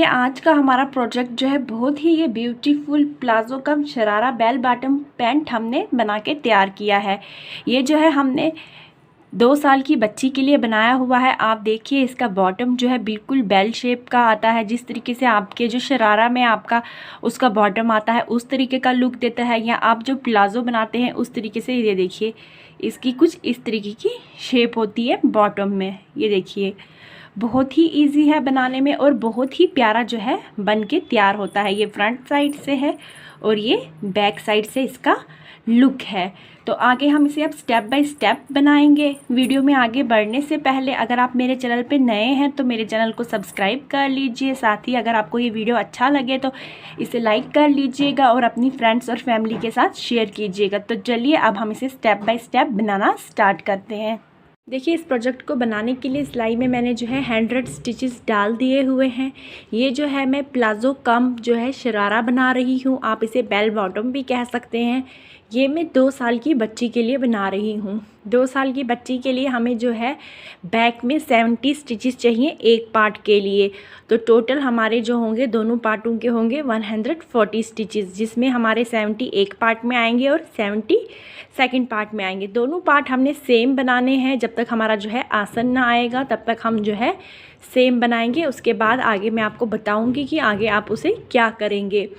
देखिए आज का हमारा प्रोजेक्ट जो है बहुत ही ये ब्यूटीफुल प्लाजो कम शरारा बेल बॉटम पैंट हमने बना के तैयार किया है। ये जो है हमने 2 साल की बच्ची के लिए बनाया हुआ है। आप देखिए इसका बॉटम जो है बिल्कुल बेल शेप का आता है। जिस तरीके से आपके जो शरारा में आपका उसका बॉटम आता है उस तरीके का लुक देता है, या आप जो प्लाजो बनाते हैं उस तरीके से। ये देखिए इसकी कुछ इस तरीके की शेप होती है बॉटम में। ये देखिए बहुत ही इजी है बनाने में और बहुत ही प्यारा जो है बन के तैयार होता है। ये फ्रंट साइड से है और ये बैक साइड से इसका लुक है। तो आगे हम इसे अब स्टेप बाय स्टेप बनाएंगे। वीडियो में आगे बढ़ने से पहले अगर आप मेरे चैनल पे नए हैं तो मेरे चैनल को सब्सक्राइब कर लीजिए। साथ ही अगर आपको ये वीडियो अच्छा लगे तो इसे लाइक कर लीजिएगा और अपनी फ्रेंड्स और फैमिली के साथ शेयर कीजिएगा। तो चलिए अब हम इसे step by step banana start करते हैं। देखिए इस प्रोजेक्ट को बनाने के लिए सिलाई में मैंने जो है 100 स्टिचेस डाल दिए हुए हैं। ये जो है मैं प्लाजो कम जो है शरारा बना रही हूँ, आप इसे बेल बॉटम भी कह सकते हैं। ये मैं 2 साल की बच्ची के लिए बना रही हूँ। 2 साल की बच्ची के लिए हमें जो है बैक में 70 स्टिचेस चाहिए एक पार्ट के लिए। तो टोटल हमारे जो होंगे दोनों पार्टों के होंगे 140 स्टिचेस, जिसमें हमारे 70 एक पार्ट में आएंगे और 70 सेकंड पार्ट में आएंगे। दोनों पार्ट हमने सेम बनाने हैं। जब तक हमारा जो है आसन ना आएगा तब तक हम जो है सेम बनाएंगे। उसके बाद आगे मैं आपको बताऊंगी कि आगे आप उसे क्या करेंगे।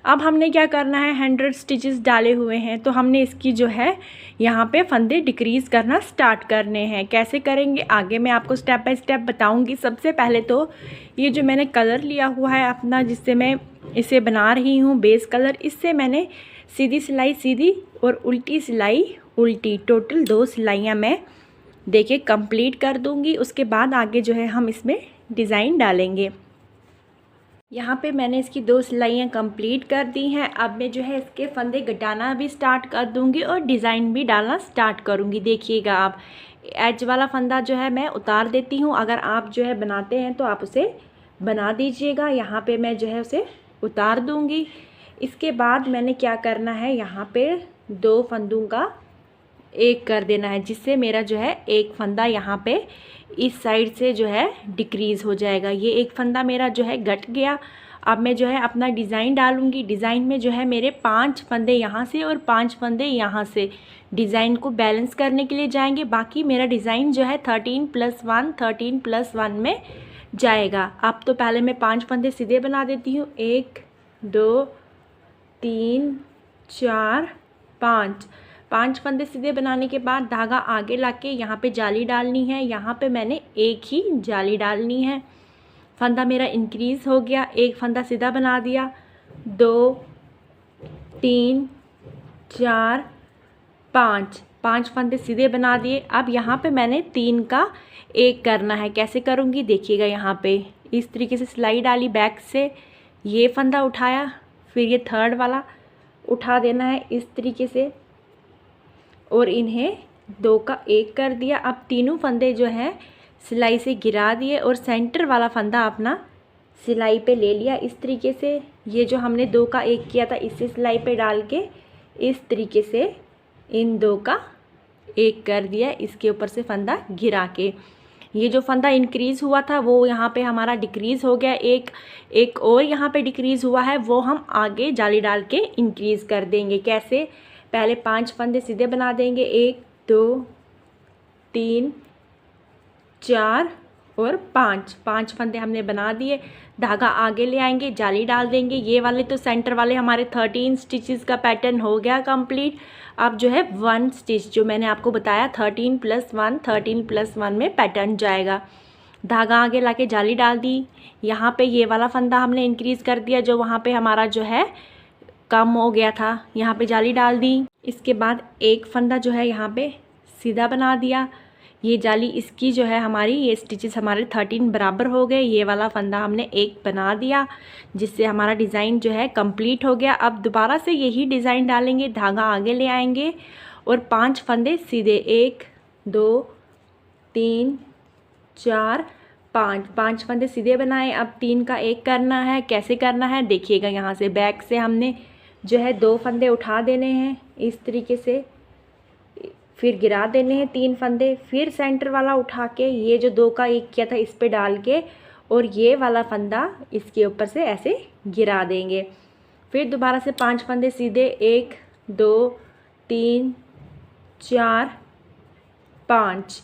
अब हमने क्या करना है, 100 स्टिचेस डाले हुए हैं तो हमने इसकी जो है यहाँ पे फंदे डिक्रीज़ करना स्टार्ट करने हैं। कैसे करेंगे आगे मैं आपको स्टेप बाय स्टेप बताऊंगी। सबसे पहले तो ये जो मैंने कलर लिया हुआ है अपना, जिससे मैं इसे बना रही हूँ बेस कलर, इससे मैंने सीधी सिलाई सीधी और उल्टी सिलाई उल्टी, टोटल 2 सिलाइयाँ मैं देखिए कंप्लीट कर दूंगी। उसके बाद आगे जो है हम इसमें डिज़ाइन डालेंगे। यहाँ पे मैंने इसकी 2 सिलाइयाँ कंप्लीट कर दी हैं। अब मैं जो है इसके फंदे घटाना भी स्टार्ट कर दूंगी और डिज़ाइन भी डालना स्टार्ट करूँगी। देखिएगा आप एज वाला फंदा जो है मैं उतार देती हूँ। अगर आप जो है बनाते हैं तो आप उसे बना दीजिएगा। यहाँ पे मैं जो है उसे उतार दूँगी। इसके बाद मैंने क्या करना है, यहाँ पे 2 फंदों का एक कर देना है, जिससे मेरा जो है एक फंदा यहाँ पे इस साइड से जो है डिक्रीज़ हो जाएगा। ये एक फंदा मेरा जो है घट गया। अब मैं जो है अपना डिज़ाइन डालूँगी। डिज़ाइन में जो है मेरे 5 फंदे यहाँ से और 5 फंदे यहाँ से डिज़ाइन को बैलेंस करने के लिए जाएंगे। बाकी मेरा डिज़ाइन जो है 13+1 13+1 में जाएगा। अब तो पहले मैं 5 फंदे सीधे बना देती हूँ। 1 2 3 4 5 फंदे सीधे बनाने के बाद धागा आगे लाके यहाँ पे जाली डालनी है। यहाँ पे मैंने एक ही जाली डालनी है। फंदा मेरा इंक्रीज़ हो गया, एक फंदा सीधा बना दिया। 2 3 4 5 फंदे सीधे बना दिए। अब यहाँ पे मैंने 3 का एक करना है। कैसे करूँगी देखिएगा। यहाँ पे इस तरीके से सिलाई डाली, बैक से ये फंदा उठाया, फिर ये थर्ड वाला उठा देना है इस तरीके से और इन्हें 2 का एक कर दिया। अब तीनों फंदे जो हैं सिलाई से गिरा दिए और सेंटर वाला फंदा अपना सिलाई पे ले लिया इस तरीके से। ये जो हमने 2 का एक किया था इसे सिलाई पे डाल के इस तरीके से इन 2 का एक कर दिया, इसके ऊपर से फंदा गिरा के। ये जो फंदा इंक्रीज़ हुआ था वो यहाँ पे हमारा डिक्रीज़ हो गया। एक और यहाँ पे डिक्रीज़ हुआ है, वो हम आगे जाली डाल के इंक्रीज़ कर देंगे। कैसे, पहले 5 फंदे सीधे बना देंगे। 1 2 3 4 और 5 फंदे हमने बना दिए। धागा आगे ले आएंगे, जाली डाल देंगे। ये वाले तो सेंटर वाले हमारे 13 स्टिचेस का पैटर्न हो गया कंप्लीट। अब जो है 1 स्टिच जो मैंने आपको बताया 13+1 में पैटर्न जाएगा। धागा आगे लाके जाली डाल दी। यहाँ पे ये वाला फंदा हमने इंक्रीज़ कर दिया जो वहाँ पे हमारा जो है कम हो गया था, यहाँ पे जाली डाल दी। इसके बाद एक फंदा जो है यहाँ पे सीधा बना दिया। ये जाली इसकी जो है हमारी ये स्टिचेस हमारे 13 बराबर हो गए। ये वाला फंदा हमने एक बना दिया जिससे हमारा डिज़ाइन जो है कंप्लीट हो गया। अब दोबारा से यही डिज़ाइन डालेंगे, धागा आगे ले आएंगे और 5 फंदे सीधे 1 2 3 4 5 फंदे सीधे बनाए। अब 3 का एक करना है। कैसे करना है देखिएगा। यहाँ से बैक से हमने जो है 2 फंदे उठा देने हैं इस तरीके से, फिर गिरा देने हैं 3 फंदे, फिर सेंटर वाला उठा के ये जो 2 का एक किया था इस पे डाल के और ये वाला फंदा इसके ऊपर से ऐसे गिरा देंगे। फिर दोबारा से 5 फंदे सीधे, 1 2 3 4 5।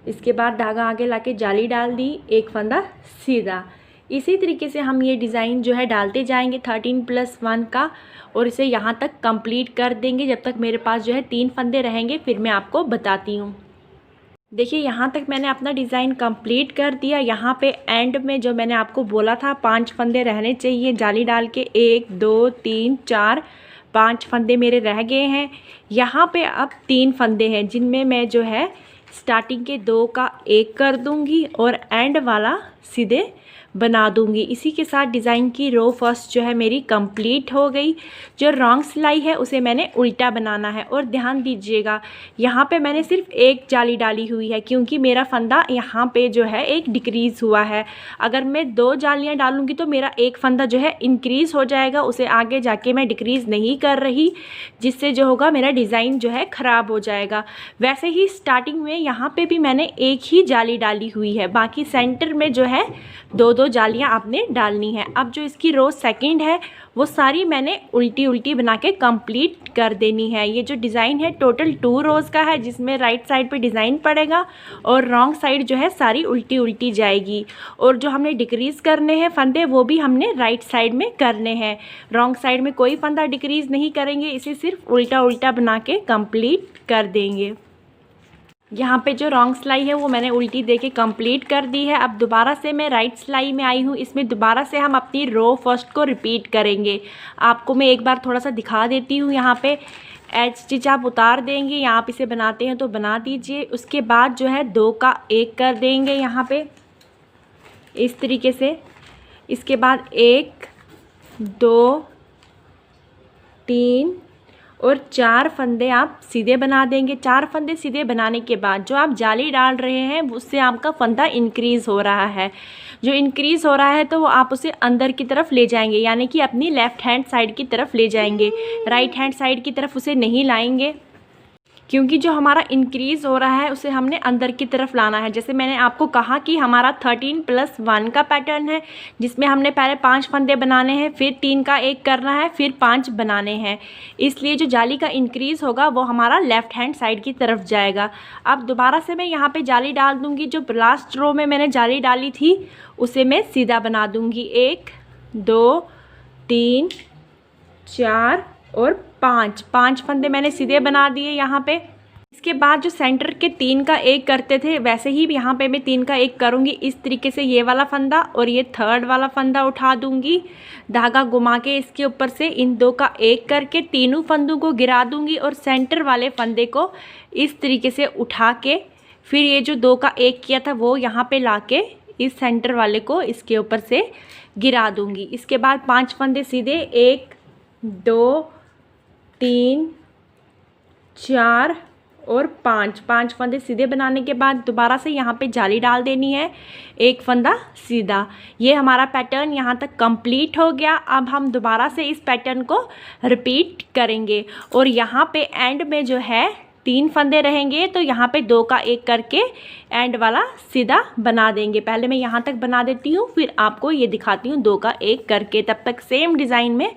इसके बाद धागा आगे लाके जाली डाल दी, एक फंदा सीधा। इसी तरीके से हम ये डिज़ाइन जो है डालते जाएंगे 13+1 का, और इसे यहाँ तक कंप्लीट कर देंगे जब तक मेरे पास जो है 3 फंदे रहेंगे। फिर मैं आपको बताती हूँ। देखिए यहाँ तक मैंने अपना डिज़ाइन कंप्लीट कर दिया। यहाँ पे एंड में जो मैंने आपको बोला था 5 फंदे रहने चाहिए जाली डाल के, 1 2 3 4 5 फंदे मेरे रह गए हैं। यहाँ पे अब 3 फंदे हैं जिनमें मैं जो है स्टार्टिंग के 2 का 1 कर दूंगी और एंड वाला सीधे बना दूंगी। इसी के साथ डिज़ाइन की रो फर्स्ट जो है मेरी कंप्लीट हो गई। जो रॉन्ग सिलाई है उसे मैंने उल्टा बनाना है। और ध्यान दीजिएगा यहाँ पे मैंने सिर्फ एक जाली डाली हुई है क्योंकि मेरा फंदा यहाँ पे जो है एक डिक्रीज़ हुआ है। अगर मैं 2 जालियाँ डालूँगी तो मेरा एक फंदा जो है इंक्रीज़ हो जाएगा, उसे आगे जाके मैं डिक्रीज़ नहीं कर रही, जिससे जो होगा मेरा डिज़ाइन जो है ख़राब हो जाएगा। वैसे ही स्टार्टिंग में यहाँ पे भी मैंने एक ही जाली डाली हुई है, बाकी सेंटर में जो है 2 जालियां आपने डालनी है। अब जो इसकी रो सेकंड है वो सारी मैंने उल्टी उल्टी बना के कंप्लीट कर देनी है। ये जो डिज़ाइन है टोटल 2 रोज़ का है, जिसमें राइट साइड पे डिज़ाइन पड़ेगा और रॉन्ग साइड जो है सारी उल्टी उल्टी जाएगी। और जो हमने डिक्रीज़ करने हैं फंदे वो भी हमने राइट साइड में करने हैं, रॉन्ग साइड में कोई फंदा डिक्रीज़ नहीं करेंगे, इसे सिर्फ उल्टा उल्टा बना के कंप्लीट कर देंगे। यहाँ पे जो रॉन्ग सिलाई है वो मैंने उल्टी देके कंप्लीट कर दी है। अब दोबारा से मैं राइट सिलाई में आई हूँ। इसमें दोबारा से हम अपनी रो फर्स्ट को रिपीट करेंगे। आपको मैं एक बार थोड़ा सा दिखा देती हूँ। यहाँ पे एज स्टिच आप उतार देंगे, या आप इसे बनाते हैं तो बना दीजिए। उसके बाद जो है 2 का 1 कर देंगे यहाँ पे इस तरीके से। इसके बाद 1 2 3 और 4 फंदे आप सीधे बना देंगे। 4 फंदे सीधे बनाने के बाद जो आप जाली डाल रहे हैं उससे आपका फंदा इंक्रीज़ हो रहा है। जो इंक्रीज़ हो रहा है तो वो आप उसे अंदर की तरफ ले जाएंगे, यानी कि अपनी लेफ़्ट हैंड साइड की तरफ ले जाएंगे, राइट हैंड साइड की तरफ उसे नहीं लाएंगे, क्योंकि जो हमारा इंक्रीज़ हो रहा है उसे हमने अंदर की तरफ लाना है। जैसे मैंने आपको कहा कि हमारा 13+1 का पैटर्न है, जिसमें हमने पहले 5 फंदे बनाने हैं, फिर 3 का 1 करना है, फिर 5 बनाने हैं। इसलिए जो जाली का इंक्रीज़ होगा वो हमारा लेफ़्ट हैंड साइड की तरफ जाएगा। अब दोबारा से मैं यहाँ पे जाली डाल दूँगी। जो लास्ट रो में मैंने जाली डाली थी उसे मैं सीधा बना दूँगी। 1 2 3 4 और 5 फंदे मैंने सीधे बना दिए यहाँ पे। इसके बाद जो सेंटर के 3 का 1 करते थे वैसे ही यहाँ पे मैं 3 का 1 करूँगी। इस तरीके से ये वाला फंदा और ये थर्ड वाला फंदा उठा दूँगी, धागा घुमा के इसके ऊपर से इन 2 का 1 करके तीनों फंदों को गिरा दूँगी और सेंटर वाले फंदे को इस तरीके से उठा के फिर ये जो 2 का 1 किया था वो यहाँ पे ला के इस सेंटर वाले को इसके ऊपर से गिरा दूँगी। इसके बाद 5 फंदे सीधे, 1 2 3 4 और 5 फंदे सीधे बनाने के बाद दोबारा से यहाँ पे जाली डाल देनी है, एक फंदा सीधा। ये हमारा पैटर्न यहाँ तक कंप्लीट हो गया। अब हम दोबारा से इस पैटर्न को रिपीट करेंगे और यहाँ पे एंड में जो है 3 फंदे रहेंगे तो यहाँ पे 2 का 1 करके एंड वाला सीधा बना देंगे। पहले मैं यहाँ तक बना देती हूँ, फिर आपको ये दिखाती हूँ 2 का 1 करके। तब तक सेम डिज़ाइन में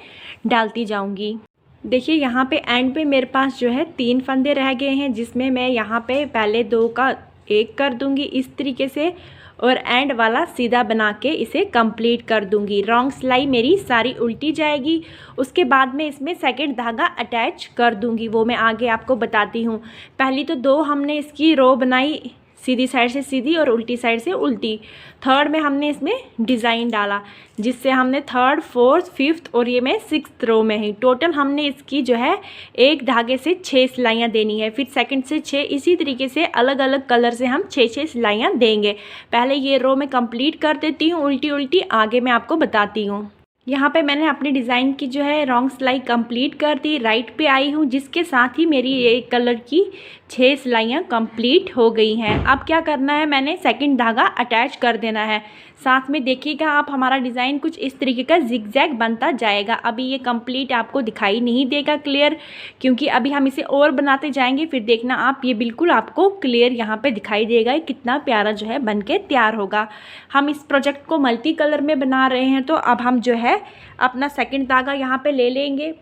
डालती जाऊँगी। देखिए यहाँ पे एंड पे मेरे पास जो है 3 फंदे रह गए हैं, जिसमें मैं यहाँ पे पहले 2 का 1 कर दूँगी इस तरीके से और एंड वाला सीधा बना के इसे कंप्लीट कर दूँगी। रॉन्ग सिलाई मेरी सारी उल्टी जाएगी। उसके बाद में इसमें सेकंड धागा अटैच कर दूँगी, वो मैं आगे आपको बताती हूँ। पहली तो 2 हमने इसकी रो बनाई, सीधी साइड से सीधी और उल्टी साइड से उल्टी। थर्ड में हमने इसमें डिज़ाइन डाला, जिससे हमने थर्ड, फोर्थ, फिफ्थ और ये मैं 6th रो में ही टोटल हमने इसकी जो है एक धागे से 6 सिलाइयाँ देनी है। फिर सेकंड से 6, इसी तरीके से अलग अलग कलर से हम 6 सिलाइयाँ देंगे। पहले ये रो मैं कंप्लीट कर देती हूँ उल्टी उल्टी, आगे मैं आपको बताती हूँ। यहाँ पे मैंने अपने डिज़ाइन की जो है रॉन्ग सिलाई कंप्लीट कर दी। राइट पे आई हूँ, जिसके साथ ही मेरी ये कलर की 6 सिलाइयाँ कंप्लीट हो गई हैं। अब क्या करना है, मैंने सेकंड धागा अटैच कर देना है। साथ में देखिएगा आप, हमारा डिज़ाइन कुछ इस तरीके का जिगजैग बनता जाएगा। अभी ये कंप्लीट आपको दिखाई नहीं देगा क्लियर, क्योंकि अभी हम इसे और बनाते जाएंगे। फिर देखना आप, ये बिल्कुल आपको क्लियर यहाँ पे दिखाई देगा कितना प्यारा जो है बन के तैयार होगा। हम इस प्रोजेक्ट को मल्टी कलर में बना रहे हैं, तो अब हम जो है अपना सेकंड धागा यहाँ पे ले लेंगे।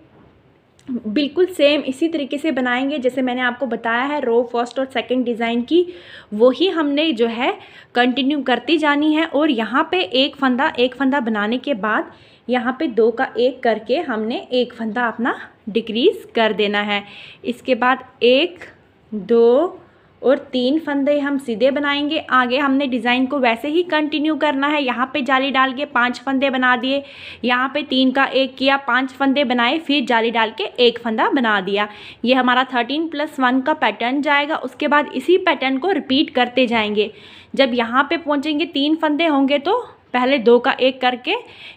बिल्कुल सेम इसी तरीके से बनाएंगे जैसे मैंने आपको बताया है रो फर्स्ट और सेकंड डिज़ाइन की, वही हमने जो है कंटिन्यू करती जानी है। और यहाँ पे एक फंदा बनाने के बाद यहाँ पे 2 का 1 करके हमने एक फंदा अपना डिक्रीज़ कर देना है। इसके बाद 1, 2 और 3 फंदे हम सीधे बनाएंगे। आगे हमने डिज़ाइन को वैसे ही कंटिन्यू करना है। यहाँ पे जाली डाल के 5 फंदे बना दिए, यहाँ पे 3 का 1 किया, 5 फंदे बनाए, फिर जाली डाल के एक फंदा बना दिया। ये हमारा 13+1 का पैटर्न जाएगा। उसके बाद इसी पैटर्न को रिपीट करते जाएंगे। जब यहाँ पे पहुँचेंगे 3 फंदे होंगे तो पहले 2 का 1 करके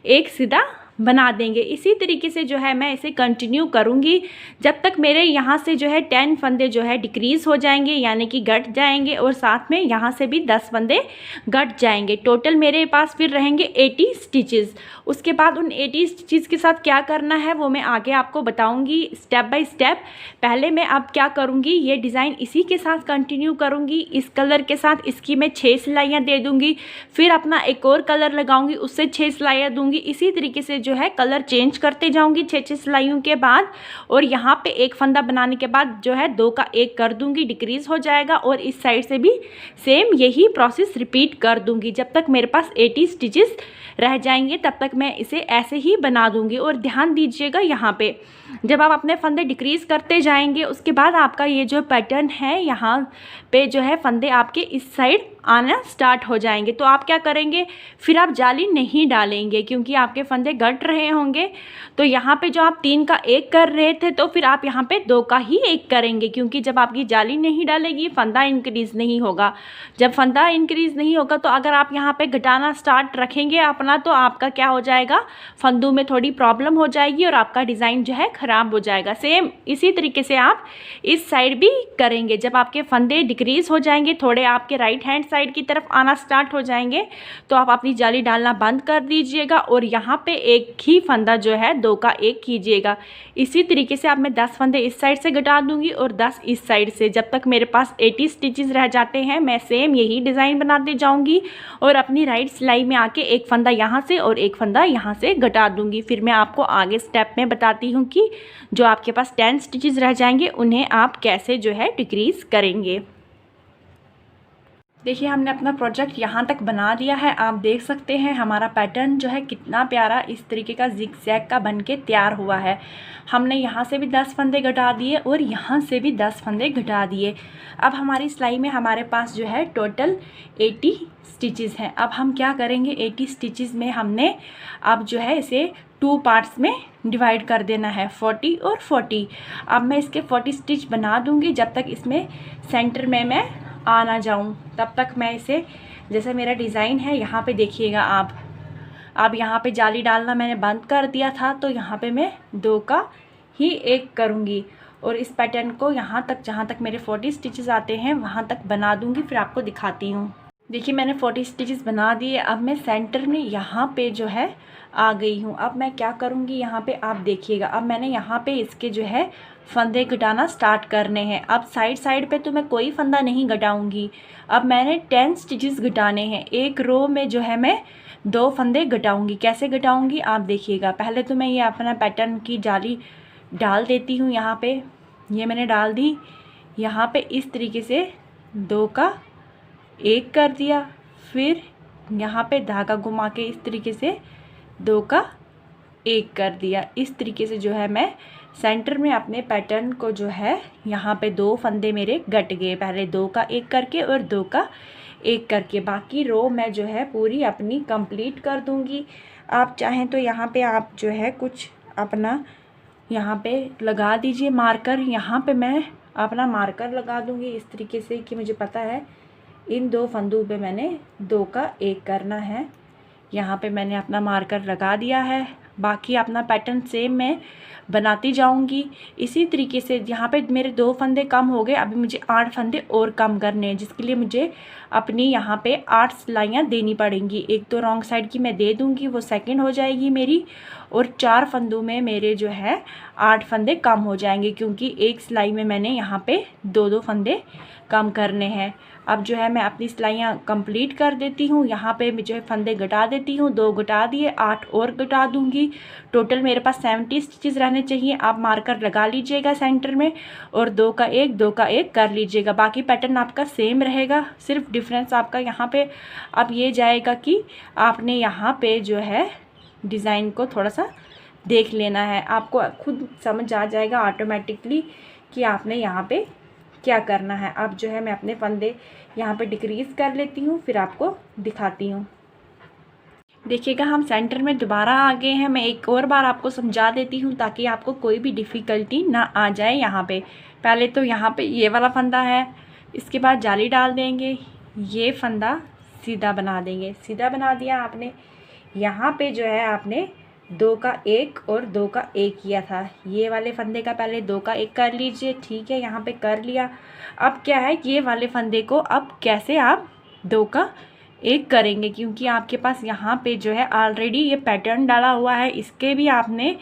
एक सीधा बना देंगे। इसी तरीके से जो है मैं इसे कंटिन्यू करूँगी जब तक मेरे यहाँ से जो है 10 फंदे जो है डिक्रीज़ हो जाएंगे, यानी कि घट जाएंगे, और साथ में यहाँ से भी 10 फंदे घट जाएंगे। टोटल मेरे पास फिर रहेंगे 80 स्टिचेस। उसके बाद उन 80 स्टिचेस के साथ क्या करना है वो मैं आगे आपको बताऊँगी स्टेप बाय स्टेप। पहले मैं अब क्या करूँगी, ये डिज़ाइन इसी के साथ कंटिन्यू करूँगी। इस कलर के साथ इसकी मैं 6 सिलाइयाँ दे दूँगी, फिर अपना एक और कलर लगाऊँगी, उससे 6 सिलाइयाँ दूँगी। इसी तरीके से जो है कलर चेंज करते जाऊंगी 6 सिलाइयों के बाद। और यहाँ पे एक फंदा बनाने के बाद जो है 2 का 1 कर दूंगी, डिक्रीज हो जाएगा। और इस साइड से भी सेम यही प्रोसेस रिपीट कर दूंगी जब तक मेरे पास 80 स्टिचेस रह जाएंगे, तब तक मैं इसे ऐसे ही बना दूंगी। और ध्यान दीजिएगा यहाँ पे जब आप अपने फंदे डिक्रीज करते जाएंगे उसके बाद आपका ये जो पैटर्न है यहाँ पे जो है फंदे आपके इस साइड आना स्टार्ट हो जाएंगे। तो आप क्या करेंगे, फिर आप जाली नहीं डालेंगे क्योंकि आपके फंदे घट रहे होंगे। तो यहाँ पे जो आप 3 का 1 कर रहे थे तो फिर आप यहाँ पे 2 का ही 1 करेंगे, क्योंकि जब आपकी जाली नहीं डालेगी फंदा इंक्रीज़ नहीं होगा। जब फंदा इंक्रीज़ नहीं होगा तो अगर आप यहाँ पे घटाना स्टार्ट रखेंगे अपना, तो आपका क्या हो जाएगा, फंदों में थोड़ी प्रॉब्लम हो जाएगी और आपका डिज़ाइन जो है ख़राब हो जाएगा। सेम इसी तरीके से आप इस साइड भी करेंगे। जब आपके फंदे डिक्रीज़ हो जाएंगे, थोड़े आपके राइट हैंड साइड की तरफ आना स्टार्ट हो जाएंगे, तो आप अपनी जाली डालना बंद कर दीजिएगा और यहाँ पे एक ही फंदा जो है 2 का 1 कीजिएगा। इसी तरीके से अब मैं 10 फंदे इस साइड से घटा दूंगी और 10 इस साइड से, जब तक मेरे पास 80 स्टिचेस रह जाते हैं मैं सेम यही डिज़ाइन बनाते जाऊंगी। और अपनी राइट सिलाई में आके एक फंदा यहाँ से और एक फंदा यहाँ से घटा दूंगी। फिर मैं आपको आगे स्टेप में बताती हूँ कि जो आपके पास 10 स्टिचेस रह जाएंगे उन्हें आप कैसे जो है डिक्रीज़ करेंगे। देखिए हमने अपना प्रोजेक्ट यहाँ तक बना लिया है। आप देख सकते हैं हमारा पैटर्न जो है कितना प्यारा इस तरीके का जिगजैग का बन के तैयार हुआ है। हमने यहाँ से भी 10 फंदे घटा दिए और यहाँ से भी 10 फंदे घटा दिए। अब हमारी सिलाई में हमारे पास जो है टोटल 80 स्टिचेस हैं। अब हम क्या करेंगे, 80 स्टिचेस में हमने अब जो है इसे 2 पार्ट्स में डिवाइड कर देना है, 40 और 40। अब मैं इसके 40 स्टिच बना दूँगी जब तक इसमें सेंटर में मैं आ ना जाऊँ, तब तक मैं इसे, जैसे मेरा डिज़ाइन है यहाँ पे देखिएगा आप, अब यहाँ पे जाली डालना मैंने बंद कर दिया था, तो यहाँ पे मैं 2 का ही 1 करूँगी और इस पैटर्न को यहाँ तक, जहाँ तक मेरे 40 स्टिचेस आते हैं वहाँ तक बना दूँगी, फिर आपको दिखाती हूँ। देखिए मैंने 40 स्टिचेस बना दिए। अब मैं सेंटर में यहाँ पे जो है आ गई हूँ। अब मैं क्या करूँगी, यहाँ पे आप देखिएगा, अब मैंने यहाँ पे इसके जो है फंदे घटाना स्टार्ट करने हैं। अब साइड पे तो मैं कोई फंदा नहीं घटाऊँगी। अब मैंने 10 स्टिचेस घटाने हैं। एक रो में जो है मैं 2 फंदे घटाऊँगी। कैसे घटाऊँगी आप देखिएगा। पहले तो मैं ये अपना पैटर्न की जाली डाल देती हूँ। यहाँ पे ये मैंने डाल दी, यहाँ पे इस तरीके से 2 का 1 कर दिया, फिर यहाँ पे धागा घुमा के इस तरीके से 2 का 1 कर दिया। इस तरीके से जो है मैं सेंटर में अपने पैटर्न को जो है यहाँ पे 2 फंदे मेरे घट गए, पहले 2 का 1 करके और 2 का 1 करके। बाकी रो मैं जो है पूरी अपनी कंप्लीट कर दूँगी। आप चाहें तो यहाँ पे आप जो है कुछ अपना यहाँ पे लगा दीजिए मार्कर। यहाँ पे मैं अपना मार्कर लगा दूँगी इस तरीके से कि मुझे पता है इन 2 फंदों पे मैंने 2 का 1 करना है। यहाँ पे मैंने अपना मार्कर लगा दिया है। बाकी अपना पैटर्न सेम मैं बनाती जाऊंगी। इसी तरीके से यहाँ पे मेरे 2 फंदे कम हो गए, अभी मुझे 8 फंदे और कम करने हैं, जिसके लिए मुझे अपनी यहाँ पे 8 सिलाइयाँ देनी पड़ेंगी। एक तो रॉन्ग साइड की मैं दे दूँगी, वो सेकंड हो जाएगी मेरी, और 4 फंदों में मेरे जो है 8 फंदे कम हो जाएंगे, क्योंकि एक सिलाई में मैंने यहाँ पे 2-2 फंदे कम करने हैं। अब जो है मैं अपनी सिलाइयाँ कंप्लीट कर देती हूँ। यहाँ पे मैं जो है फंदे घटा देती हूँ, 2 घटा दिए, 8 और घटा दूँगी। टोटल मेरे पास 70 स्टिचेस रहने चाहिए। आप मार्कर लगा लीजिएगा सेंटर में, और 2 का 1 2 का 1 कर लीजिएगा। बाकी पैटर्न आपका सेम रहेगा, सिर्फ डिफरेंस आपका यहाँ पे अब ये जाएगा कि आपने यहाँ पे जो है डिज़ाइन को थोड़ा सा देख लेना है। आपको खुद समझ आ जाएगा ऑटोमेटिकली कि आपने यहाँ पे क्या करना है। अब जो है मैं अपने फंदे यहाँ पे डिक्रीज़ कर लेती हूँ, फिर आपको दिखाती हूँ। देखिएगा हम सेंटर में दोबारा आ गए हैं। मैं एक और बार आपको समझा देती हूँ ताकि आपको कोई भी डिफ़िकल्टी ना आ जाए। यहाँ पे पहले तो यहाँ पे ये वाला फंदा है, इसके बाद जाली डाल देंगे, ये फंदा सीधा बना देंगे। सीधा बना दिया आपने, यहाँ पे जो है आपने 2 का 1 और 2 का 1 किया था। ये वाले फंदे का पहले 2 का 1 कर लीजिए, ठीक है, यहाँ पे कर लिया। अब क्या है, ये वाले फंदे को अब कैसे आप 2 का 1 करेंगे, क्योंकि आपके पास यहाँ पे जो है ऑलरेडी ये पैटर्न डाला हुआ है। इसके भी आपने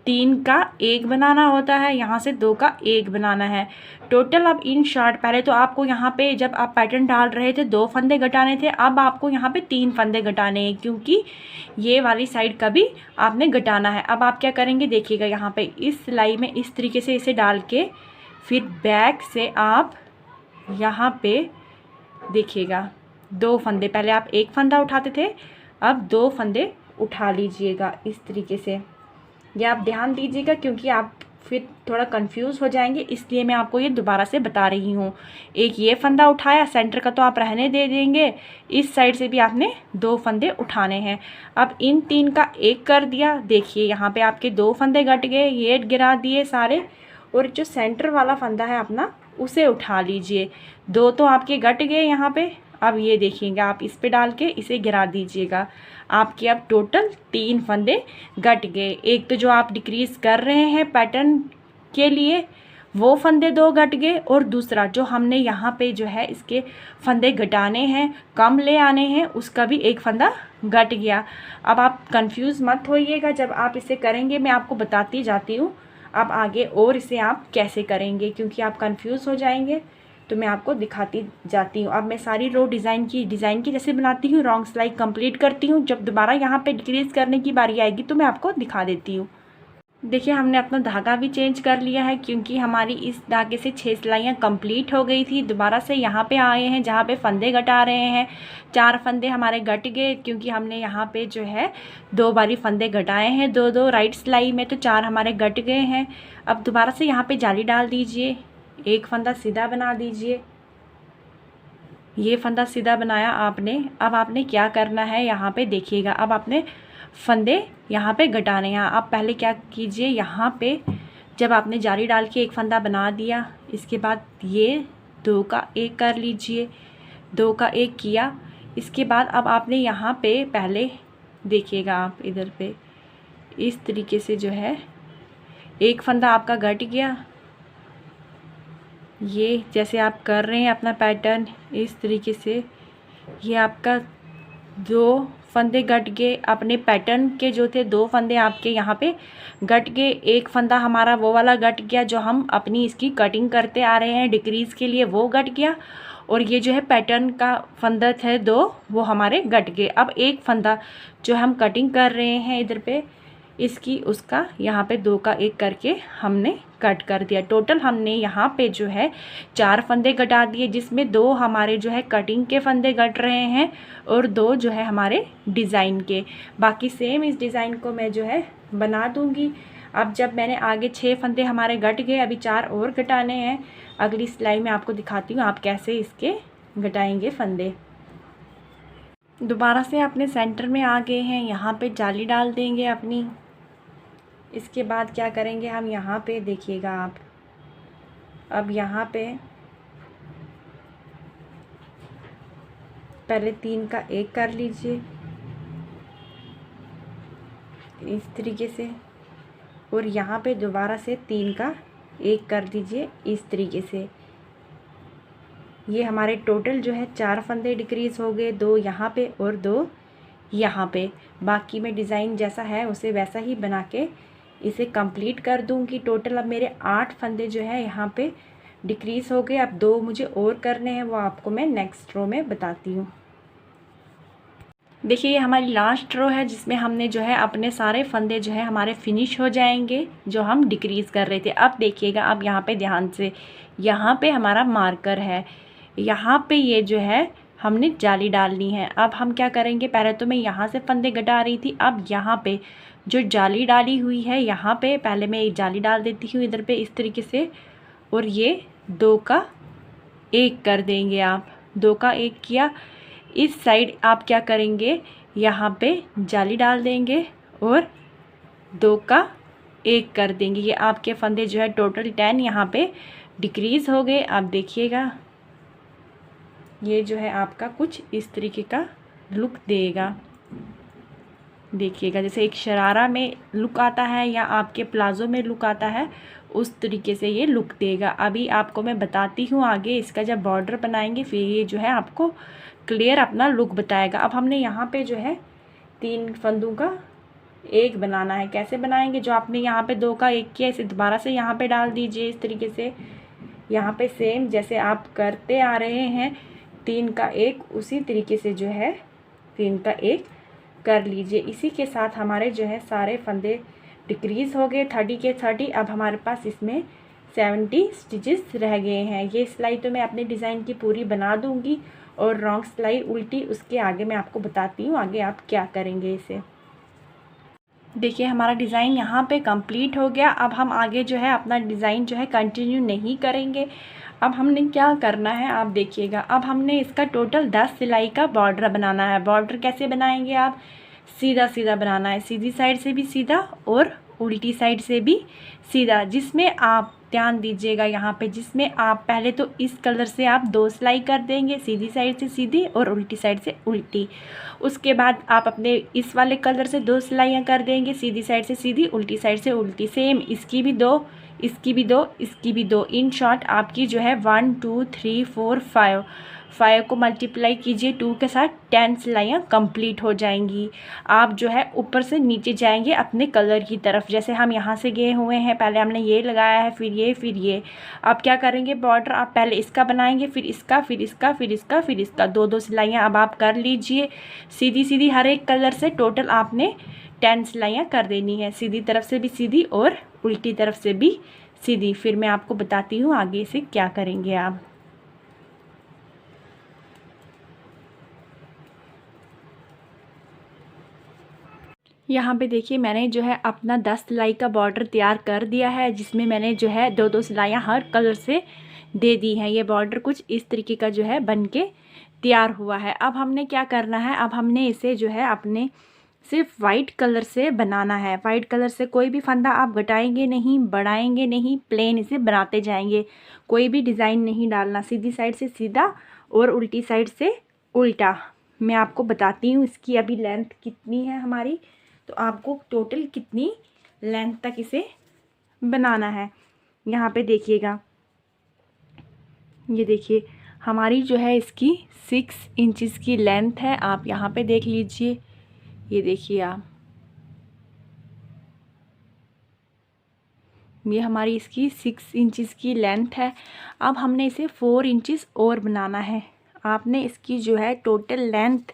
3 का 1 बनाना होता है, यहाँ से 2 का 1 बनाना है। टोटल अब इन शॉर्ट पहले तो आपको यहाँ पे जब आप पैटर्न डाल रहे थे 2 फंदे घटाने थे, अब आपको यहाँ पे 3 फंदे घटाने हैं, क्योंकि ये वाली साइड का भी आपने घटाना है। अब आप क्या करेंगे, देखिएगा यहाँ पे इस सिलाई में इस तरीके से इसे डाल के फिर बैक से आप यहाँ पे देखिएगा 2 फंदे, पहले आप 1 फंदा उठाते थे, अब 2 फंदे उठा लीजिएगा इस तरीके से। ये आप ध्यान दीजिएगा, क्योंकि आप फिर थोड़ा कंफ्यूज हो जाएंगे, इसलिए मैं आपको ये दोबारा से बता रही हूँ। एक ये फंदा उठाया, सेंटर का तो आप रहने दे देंगे, इस साइड से भी आपने 2 फंदे उठाने हैं। अब इन 3 का 1 कर दिया, देखिए यहाँ पे आपके 2 फंदे घट गए, ये गिरा दिए सारे, और जो सेंटर वाला फंदा है अपना उसे उठा लीजिए। 2 तो आपके घट गए यहाँ पे। अब ये देखिएगा आप इस पे डाल के इसे गिरा दीजिएगा, आपके अब टोटल 3 फंदे घट गए। एक तो जो आप डिक्रीज़ कर रहे हैं पैटर्न के लिए वो फंदे 2 घट गए, और दूसरा जो हमने यहाँ पे जो है इसके फंदे घटाने हैं, कम ले आने हैं, उसका भी 1 फंदा घट गया। अब आप कंफ्यूज मत होइएगा, जब आप इसे करेंगे मैं आपको बताती जाती हूँ अब आगे और इसे आप कैसे करेंगे, क्योंकि आप कंफ्यूज हो जाएंगे तो मैं आपको दिखाती जाती हूँ। अब मैं सारी रो डिज़ाइन की जैसे बनाती हूँ, रॉन्ग सिलाई कंप्लीट करती हूँ। जब दोबारा यहाँ पे डिक्रीज़ करने की बारी आएगी तो मैं आपको दिखा देती हूँ। देखिए हमने अपना धागा भी चेंज कर लिया है, क्योंकि हमारी इस धागे से 6 सिलाइयाँ कंप्लीट हो गई थी। दोबारा से यहाँ पे आए हैं जहाँ पे फंदे घटा रहे हैं। 4 फंदे हमारे घट गए, क्योंकि हमने यहाँ पे जो है 2 बारी फंदे घटाए हैं, 2-2 राइट सिलाई में, तो 4 हमारे घट गए हैं। अब दोबारा से यहाँ पे जाली डाल दीजिए, 1 फंदा सीधा बना दीजिए। ये फंदा सीधा बनाया आपने। अब आपने क्या करना है, यहाँ पे देखिएगा, अब आपने फंदे यहाँ पे घटाने हैं। आप पहले क्या कीजिए, यहाँ पे जब आपने जाली डाल के 1 फंदा बना दिया, इसके बाद ये 2 का 1 कर लीजिए, 2 का 1 किया। इसके बाद अब आपने यहाँ पे पहले देखिएगा, आप इधर पे इस तरीके से जो है 1 फंदा आपका घट गया। ये जैसे आप कर रहे हैं अपना पैटर्न इस तरीके से, ये आपका 2 फंदे घट गए। अपने पैटर्न के जो थे 2 फंदे आपके यहाँ पे घट गए। 1 फंदा हमारा वो वाला घट गया जो हम अपनी इसकी कटिंग करते आ रहे हैं डिक्रीज़ के लिए, वो घट गया। और ये जो है पैटर्न का फंदा थे 2, वो हमारे घट गए। अब 1 फंदा जो हम कटिंग कर रहे हैं इधर पे इसकी, उसका यहाँ पे 2 का 1 करके हमने कट कर दिया। टोटल हमने यहाँ पे जो है 4 फंदे घटा दिए, जिसमें 2 हमारे जो है कटिंग के फंदे घट रहे हैं और 2 जो है हमारे डिज़ाइन के। बाकी सेम इस डिज़ाइन को मैं जो है बना दूँगी। अब जब मैंने आगे 6 फंदे हमारे घट गए, अभी 4 और घटाने हैं। अगली सिलाई में आपको दिखाती हूँ आप कैसे इसके घटाएंगे फंदे। दोबारा से अपने सेंटर में आ गए हैं, यहाँ पे जाली डाल देंगे अपनी। इसके बाद क्या करेंगे हम, यहाँ पे देखिएगा आप, अब यहाँ पे पहले 3 का 1 कर लीजिए इस तरीके से, और यहाँ पे दोबारा से 3 का 1 कर दीजिए इस तरीके से। ये हमारे टोटल जो है 4 फंदे डिक्रीज़ हो गए, 2 यहाँ पे और 2 यहाँ पे। बाकी मैं डिज़ाइन जैसा है उसे वैसा ही बना के इसे कंप्लीट कर दूँगी। टोटल अब मेरे 8 फंदे जो है यहाँ पे डिक्रीज़ हो गए। अब 2 मुझे और करने हैं, वो आपको मैं नेक्स्ट रो में बताती हूँ। देखिए ये हमारी लास्ट रो है जिसमें हमने जो है अपने सारे फंदे जो है हमारे फिनिश हो जाएंगे जो हम डिक्रीज़ कर रहे थे। अब देखिएगा, अब यहाँ पे ध्यान से, यहाँ पे हमारा मार्कर है, यहाँ पे ये जो है हमने जाली डालनी है। अब हम क्या करेंगे, पहले तो मैं यहाँ से फंदे घटा रही थी, अब यहाँ पे जो जाली डाली हुई है यहाँ पे पहले मैं एक जाली डाल देती हूँ इधर पे इस तरीके से, और ये 2 का 1 कर देंगे आप। 2 का 1 किया। इस साइड आप क्या करेंगे, यहाँ पे जाली डाल देंगे और 2 का 1 कर देंगे। ये आपके फंदे जो है टोटल 10 यहाँ पे डिक्रीज़ हो गए। आप देखिएगा ये जो है आपका कुछ इस तरीके का लुक देगा। देखिएगा जैसे एक शरारा में लुक आता है या आपके प्लाज़ो में लुक आता है, उस तरीके से ये लुक देगा। अभी आपको मैं बताती हूँ आगे इसका जब बॉर्डर बनाएंगे फिर ये जो है आपको क्लियर अपना लुक बताएगा। अब हमने यहाँ पे जो है 3 फंदों का 1 बनाना है। कैसे बनाएंगे, जो आपने यहाँ पे 2 का 1 किया इसे दोबारा से यहाँ पे डाल दीजिए इस तरीके से। यहाँ पे सेम जैसे आप करते आ रहे हैं 3 का 1, उसी तरीके से जो है 3 का 1 कर लीजिए। इसी के साथ हमारे जो है सारे फंदे डिक्रीज़ हो गए 30 के 30। अब हमारे पास इसमें 70 स्टिचेस रह गए हैं। ये सिलाई तो मैं अपने डिज़ाइन की पूरी बना दूंगी और रॉन्ग सिलाई उल्टी उसके आगे मैं आपको बताती हूँ आगे आप क्या करेंगे इसे। देखिए हमारा डिज़ाइन यहाँ पे कंप्लीट हो गया। अब हम आगे जो है अपना डिज़ाइन जो है कंटिन्यू नहीं करेंगे। अब हमने क्या करना है आप देखिएगा, अब हमने इसका टोटल 10 सिलाई का बॉर्डर बनाना है। बॉर्डर कैसे बनाएंगे आप, सीधा सीधा बनाना है, सीधी साइड से भी सीधा और उल्टी साइड से भी सीधा। जिसमें आप ध्यान दीजिएगा यहाँ पे, जिसमें आप पहले तो इस कलर से आप 2 सिलाई कर देंगे, सीधी साइड से सीधी और उल्टी साइड से उल्टी। उसके बाद आप अपने इस वाले कलर से 2 सिलाइयाँ कर देंगे, सीधी साइड से सीधी उल्टी साइड से उल्टी। सेम इसकी भी 2, इसकी भी 2, इसकी भी 2। इन शॉर्ट आपकी जो है 1 2 3 4 5 को मल्टीप्लाई कीजिए 2 के साथ 10 सिलाइयाँ कंप्लीट हो जाएंगी। आप जो है ऊपर से नीचे जाएंगे अपने कलर की तरफ। जैसे हम यहाँ से गए हुए हैं, पहले हमने ये लगाया है, फिर ये, फिर ये। आप क्या करेंगे, बॉर्डर आप पहले इसका बनाएंगे, फिर इसका, फिर इसका, फिर इसका, फिर इसका। 2 सिलाइयाँ अब आप कर लीजिए सीधी सीधी हर एक कलर से। टोटल आपने 10 सिलाइयाँ कर देनी है, सीधी तरफ से भी सीधी और उल्टी तरफ से भी सीधी। फिर मैं आपको बताती हूँ आगे से क्या करेंगे आप। यहाँ पे देखिए मैंने जो है अपना 10 सिलाई का बॉर्डर तैयार कर दिया है, जिसमें मैंने जो है 2 सिलाइयाँ हर कलर से दे दी हैं। ये बॉर्डर कुछ इस तरीके का जो है बन के तैयार हुआ है। अब हमने क्या करना है, अब हमने इसे जो है अपने सिर्फ वाइट कलर से बनाना है। वाइट कलर से कोई भी फंदा आप घटाएंगे नहीं, बढ़ाएंगे नहीं, प्लेन इसे बनाते जाएंगे। कोई भी डिज़ाइन नहीं डालना, सीधी साइड से सीधा और उल्टी साइड से उल्टा। मैं आपको बताती हूँ इसकी अभी लेंथ कितनी है हमारी, तो आपको टोटल कितनी लेंथ तक इसे बनाना है। यहाँ पे देखिएगा, ये देखिए हमारी जो है इसकी 6 इंचज़ की लेंथ है। आप यहाँ पे देख लीजिए, ये देखिए आप, ये हमारी इसकी 6 इंचज़ की लेंथ है। अब हमने इसे 4 इंचज़ और बनाना है। आपने इसकी जो है टोटल लेंथ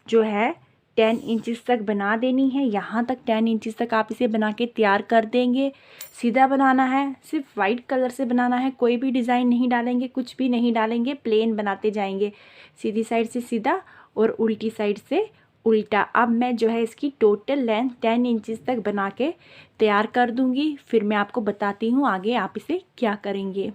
जो है 10 इंचज़ तक बना देनी है। यहाँ तक 10 इंचज़ तक आप इसे बना के तैयार कर देंगे। सीधा बनाना है, सिर्फ वाइट कलर से बनाना है, कोई भी डिज़ाइन नहीं डालेंगे, कुछ भी नहीं डालेंगे, प्लेन बनाते जाएंगे, सीधी साइड से सीधा और उल्टी साइड से उल्टा। अब मैं जो है इसकी टोटल लेंथ 10 इंचज़ तक बना के तैयार कर दूँगी, फिर मैं आपको बताती हूँ आगे आप इसे क्या करेंगे।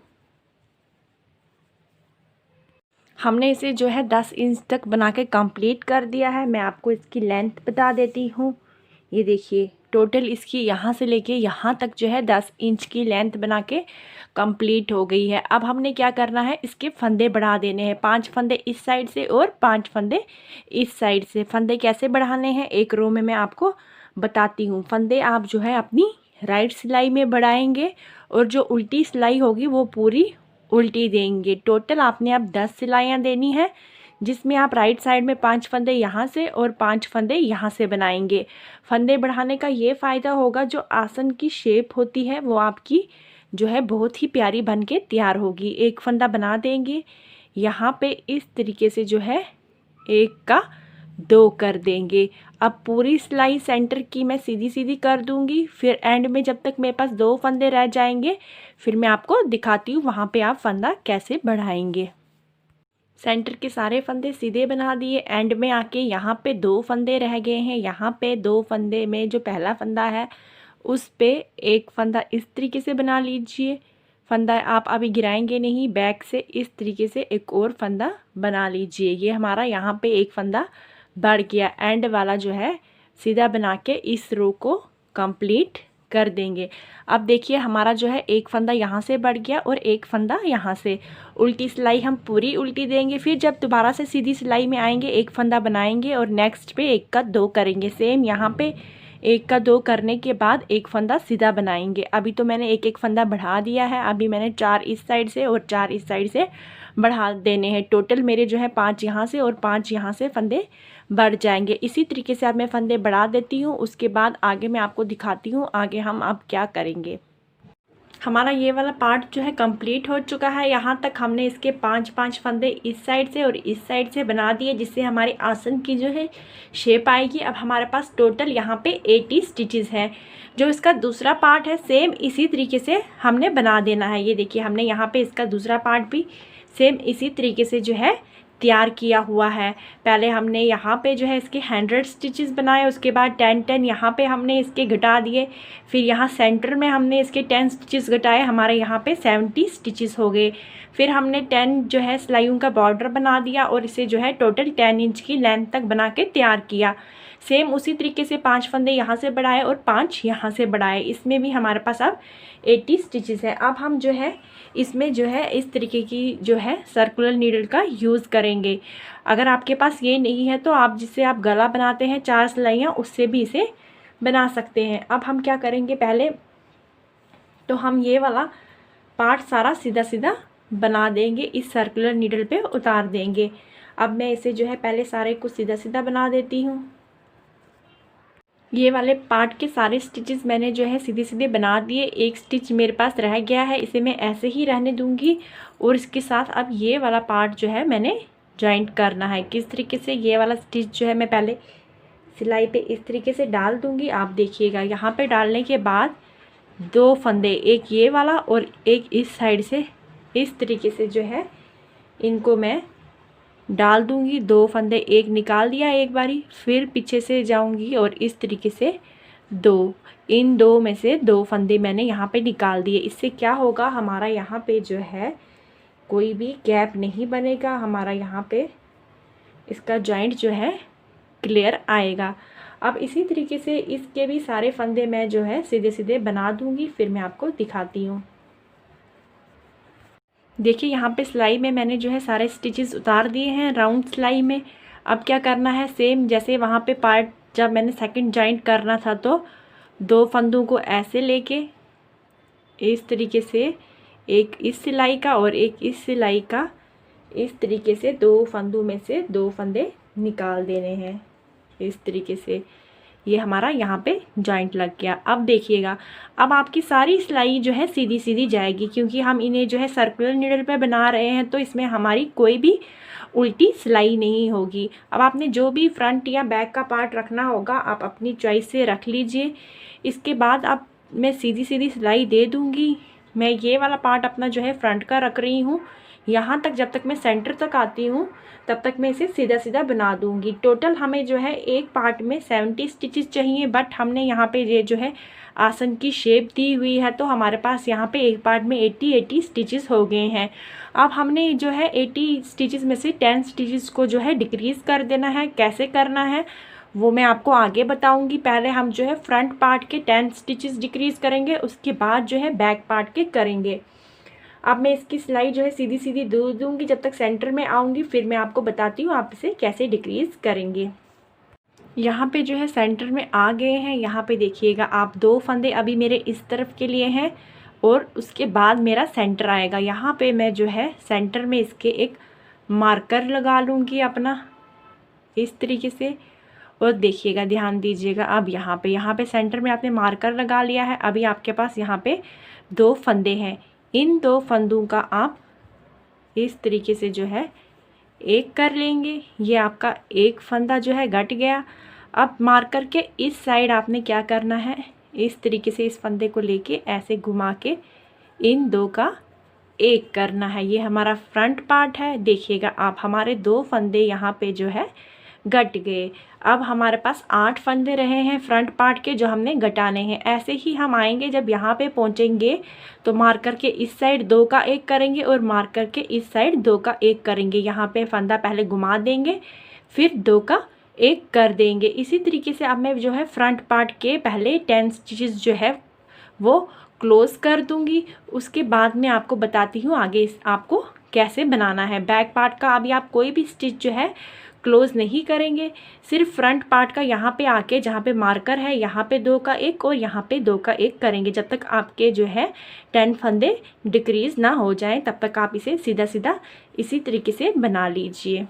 हमने इसे जो है 10 इंच तक बना के कंप्लीट कर दिया है। मैं आपको इसकी लेंथ बता देती हूँ। ये देखिए टोटल इसकी यहाँ से लेके यहाँ तक जो है 10 इंच की लेंथ बना के कंप्लीट हो गई है। अब हमने क्या करना है, इसके फंदे बढ़ा देने हैं। 5 फंदे इस साइड से और 5 फंदे इस साइड से। फंदे कैसे बढ़ाने हैं एक रो में मैं आपको बताती हूँ। फंदे आप जो है अपनी राइट सिलाई में बढ़ाएंगे और जो उल्टी सिलाई होगी वो पूरी उल्टी देंगे। टोटल आपने अब 10 सिलाइयाँ देनी है, जिसमें आप राइट साइड में 5 फंदे यहाँ से और 5 फंदे यहाँ से बनाएंगे। फंदे बढ़ाने का ये फ़ायदा होगा, जो आसन की शेप होती है वो आपकी जो है बहुत ही प्यारी बन के तैयार होगी। एक फंदा बना देंगे, यहाँ पे इस तरीके से जो है 1 का 2 कर देंगे। अब पूरी सिलाई सेंटर की मैं सीधी सीधी कर दूंगी, फिर एंड में जब तक मेरे पास 2 फंदे रह जाएंगे फिर मैं आपको दिखाती हूँ वहाँ पे आप फंदा कैसे बढ़ाएंगे। सेंटर के सारे फंदे सीधे बना दिए, एंड में आके यहाँ पे 2 फंदे रह गए हैं। यहाँ पे 2 फंदे में जो पहला फंदा है उस पे एक फंदा इस तरीके से बना लीजिए। फंदा आप अभी गिराएंगे नहीं, बैक से इस तरीके से एक और फंदा बना लीजिए। ये हमारा यहाँ पे एक फंदा बढ़ गया। एंड वाला जो है सीधा बना के इस रो को कंप्लीट कर देंगे। अब देखिए हमारा जो है एक फंदा यहाँ से बढ़ गया और एक फंदा यहाँ से। उल्टी सिलाई हम पूरी उल्टी देंगे, फिर जब दोबारा से सीधी सिलाई में आएंगे एक फंदा बनाएंगे और नेक्स्ट पे 1 का 2 करेंगे। सेम यहाँ पे 1 का 2 करने के बाद एक फंदा सीधा बनाएंगे। अभी तो मैंने एक एक फंदा बढ़ा दिया है, अभी मैंने 4 इस साइड से और 4 इस साइड से बढ़ा देने हैं। टोटल मेरे जो है 5 यहाँ से और 5 यहाँ से फंदे बढ़ जाएंगे। इसी तरीके से अब मैं फंदे बढ़ा देती हूँ, उसके बाद आगे मैं आपको दिखाती हूँ आगे हम अब क्या करेंगे। हमारा ये वाला पार्ट जो है कंप्लीट हो चुका है। यहाँ तक हमने इसके 5-5 फंदे इस साइड से और इस साइड से बना दिए, जिससे हमारी आसन की जो है शेप आएगी। अब हमारे पास टोटल यहाँ पे 80 स्टिचेस हैं। जो इसका दूसरा पार्ट है सेम इसी तरीके से हमने बना देना है। ये देखिए हमने यहाँ पे इसका दूसरा पार्ट भी सेम इसी तरीके से जो है तैयार किया हुआ है। पहले हमने यहाँ पे जो है इसके 100 स्टिचेस बनाए, उसके बाद 10 यहाँ पे हमने इसके घटा दिए, फिर यहाँ सेंटर में हमने इसके 10 स्टिचेस घटाए, हमारे यहाँ पे 70 स्टिचेस हो गए। फिर हमने 10 जो है सिलाइयों का बॉर्डर बना दिया और इसे जो है टोटल 10 इंच की लेंथ तक बना के तैयार किया। सेम उसी तरीके से 5 फंदे यहाँ से बढ़ाए और 5 यहाँ से बढ़ाए। इसमें भी हमारे पास अब 80 स्टिचेस है। अब हम जो है इसमें जो है इस तरीके की जो है सर्कुलर नीडल का यूज़ करेंगे। अगर आपके पास ये नहीं है तो आप जिससे आप गला बनाते हैं 4 सिलाइयाँ, उससे भी इसे बना सकते हैं। अब हम क्या करेंगे, पहले तो हम ये वाला पार्ट सारा सीधा सीधा बना देंगे, इस सर्कुलर नीडल पे उतार देंगे। अब मैं इसे जो है पहले सारे को सीधा सीधा बना देती हूँ। ये वाले पार्ट के सारे स्टिचेस मैंने जो है सीधे सीधे बना दिए। एक स्टिच मेरे पास रह गया है, इसे मैं ऐसे ही रहने दूंगी और इसके साथ अब ये वाला पार्ट जो है मैंने जॉइंट करना है। किस तरीके से, ये वाला स्टिच जो है मैं पहले सिलाई पे इस तरीके से डाल दूंगी। आप देखिएगा यहाँ पे डालने के बाद 2 फंदे, एक ये वाला और एक इस साइड से इस तरीके से जो है इनको मैं डाल दूंगी। 2 फंदे, एक निकाल दिया एक बारी, फिर पीछे से जाऊंगी और इस तरीके से इन 2 में से 2 फंदे मैंने यहाँ पे निकाल दिए। इससे क्या होगा, हमारा यहाँ पे जो है कोई भी गैप नहीं बनेगा, हमारा यहाँ पे इसका जॉइंट जो है क्लियर आएगा। अब इसी तरीके से इसके भी सारे फंदे मैं जो है सीधे सीधे बना दूंगी, फिर मैं आपको दिखाती हूँ। देखिए यहाँ पे सिलाई में मैंने जो है सारे स्टिचेस उतार दिए हैं राउंड सिलाई में। अब क्या करना है, सेम जैसे वहाँ पे पार्ट जब मैंने सेकंड जॉइंट करना था तो 2 फंदों को ऐसे लेके इस तरीके से, एक इस सिलाई का और एक इस सिलाई का, इस तरीके से 2 फंदों में से 2 फंदे निकाल देने हैं। इस तरीके से ये हमारा यहाँ पे जॉइंट लग गया। अब देखिएगा, अब आपकी सारी सिलाई जो है सीधी सीधी जाएगी, क्योंकि हम इन्हें जो है सर्कुलर नीडल पे बना रहे हैं तो इसमें हमारी कोई भी उल्टी सिलाई नहीं होगी। अब आपने जो भी फ्रंट या बैक का पार्ट रखना होगा आप अपनी चॉइस से रख लीजिए। इसके बाद अब मैं सीधी सीधी सिलाई दे दूँगी। मैं ये वाला पार्ट अपना जो है फ्रंट का रख रही हूँ, यहाँ तक जब तक मैं सेंटर तक आती हूँ तब तक मैं इसे सीधा सीधा बना दूँगी। टोटल हमें जो है एक पार्ट में 70 स्टिचेस चाहिए, बट हमने यहाँ पे ये जो है आसन की शेप दी हुई है तो हमारे पास यहाँ पे एक पार्ट में 80 स्टिचेस हो गए हैं। अब हमने जो है 80 स्टिचेस में से 10 स्टिचेस को जो है डिक्रीज़ कर देना है। कैसे करना है वो मैं आपको आगे बताऊंगी। पहले हम जो है फ्रंट पार्ट के 10 स्टिचेस डिक्रीज़ करेंगे, उसके बाद जो है बैक पार्ट के करेंगे। अब मैं इसकी सिलाई जो है सीधी सीधी दूंगी जब तक सेंटर में आऊँगी, फिर मैं आपको बताती हूँ आप इसे कैसे डिक्रीज़ करेंगे। यहाँ पे जो है सेंटर में आ गए हैं। यहाँ पे देखिएगा आप, 2 फंदे अभी मेरे इस तरफ के लिए हैं और उसके बाद मेरा सेंटर आएगा। यहाँ पे मैं जो है सेंटर में इसके एक मार्कर लगा लूँगी अपना इस तरीके से। और देखिएगा, ध्यान दीजिएगा, अब यहाँ पे सेंटर में आपने मार्कर लगा लिया है। अभी आपके पास यहाँ पे 2 फंदे हैं। इन 2 फंदों का आप इस तरीके से जो है एक कर लेंगे। ये आपका एक फंदा जो है गट गया। अब मार्कर के इस साइड आपने क्या करना है, इस तरीके से इस फंदे को लेके ऐसे घुमा के इन 2 का एक करना है। ये हमारा फ्रंट पार्ट है। देखिएगा आप, हमारे 2 फंदे यहाँ पे जो है गट गए। अब हमारे पास 8 फंदे रहे हैं फ्रंट पार्ट के जो हमने गटाने हैं। ऐसे ही हम आएंगे, जब यहाँ पे पहुँचेंगे तो मार्कर के इस साइड 2 का एक करेंगे और मार्कर के इस साइड 2 का एक करेंगे। यहाँ पे फंदा पहले घुमा देंगे, फिर 2 का एक कर देंगे। इसी तरीके से अब मैं जो है फ्रंट पार्ट के पहले 10 स्टिचेस जो है वो क्लोज़ कर दूंगी। उसके बाद मैं आपको बताती हूँ आगे आपको कैसे बनाना है। बैक पार्ट का अभी आप कोई भी स्टिच जो है क्लोज़ नहीं करेंगे, सिर्फ फ्रंट पार्ट का यहाँ पे आके जहाँ पे मार्कर है यहाँ पे 2 का एक और यहाँ पे 2 का एक करेंगे। जब तक आपके जो है 10 फंदे डिक्रीज़ ना हो जाएं तब तक आप इसे सीधा सीधा इसी तरीके से बना लीजिए।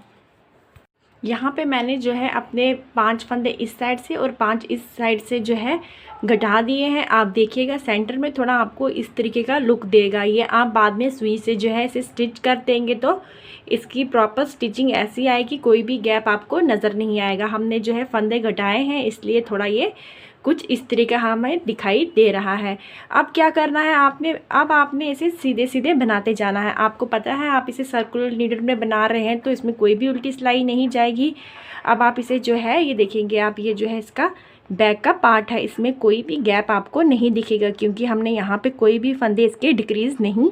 यहाँ पे मैंने जो है अपने 5 फंदे इस साइड से और 5 इस साइड से जो है घटा दिए हैं। आप देखिएगा सेंटर में थोड़ा आपको इस तरीके का लुक देगा। ये आप बाद में सुई से जो है इसे स्टिच कर देंगे तो इसकी प्रॉपर स्टिचिंग ऐसी आएगी, कोई भी गैप आपको नज़र नहीं आएगा। हमने जो है फंदे घटाए हैं इसलिए थोड़ा ये कुछ इस तरीके का हमें दिखाई दे रहा है। अब क्या करना है आपने इसे सीधे सीधे बनाते जाना है। आपको पता है आप इसे सर्कुलर नीडल में बना रहे हैं तो इसमें कोई भी उल्टी सिलाई नहीं जाएगी। अब आप इसे जो है ये देखेंगे आप, ये जो है इसका बैक का पार्ट है, इसमें कोई भी गैप आपको नहीं दिखेगा क्योंकि हमने यहाँ पे कोई भी फंदे इसके डिक्रीज़ नहीं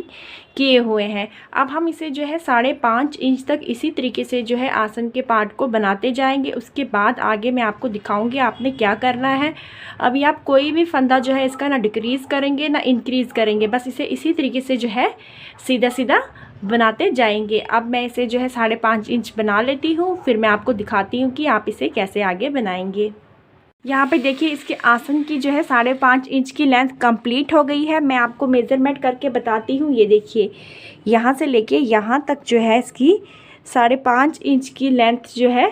किए हुए हैं। अब हम इसे जो है 5.5 इंच तक इसी तरीके से जो है आसन के पार्ट को बनाते जाएंगे। उसके बाद आगे मैं आपको दिखाऊंगी आपने क्या करना है। अभी आप कोई भी फंदा जो है इसका ना डिक्रीज़ करेंगे ना इंक्रीज़ करेंगे, बस इसे इसी तरीके से जो है सीधा सीधा बनाते जाएंगे। अब मैं इसे जो है 5.5 इंच बना लेती हूँ, फिर मैं आपको दिखाती हूँ कि आप इसे कैसे आगे बनाएंगे। यहाँ पे देखिए इसके आसन की जो है 5.5 इंच की लेंथ कंप्लीट हो गई है। मैं आपको मेज़रमेंट करके बताती हूँ। ये देखिए यहाँ से लेके यहाँ तक जो है इसकी 5.5 इंच की लेंथ जो है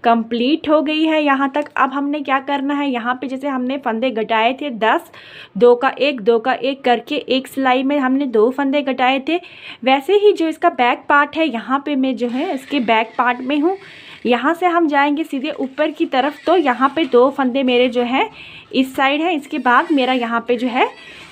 कंप्लीट हो गई है यहाँ तक। अब हमने क्या करना है, यहाँ पे जैसे हमने फंदे घटाए थे 10, 2 का एक करके एक सिलाई में हमने 2 फंदे घटाए थे, वैसे ही जो इसका बैक पार्ट है यहाँ पे मैं जो है इसके बैक पार्ट में हूँ। यहाँ से हम जाएंगे सीधे ऊपर की तरफ तो यहाँ पे 2 फंदे मेरे जो है इस साइड है, इसके बाद मेरा यहाँ पे जो है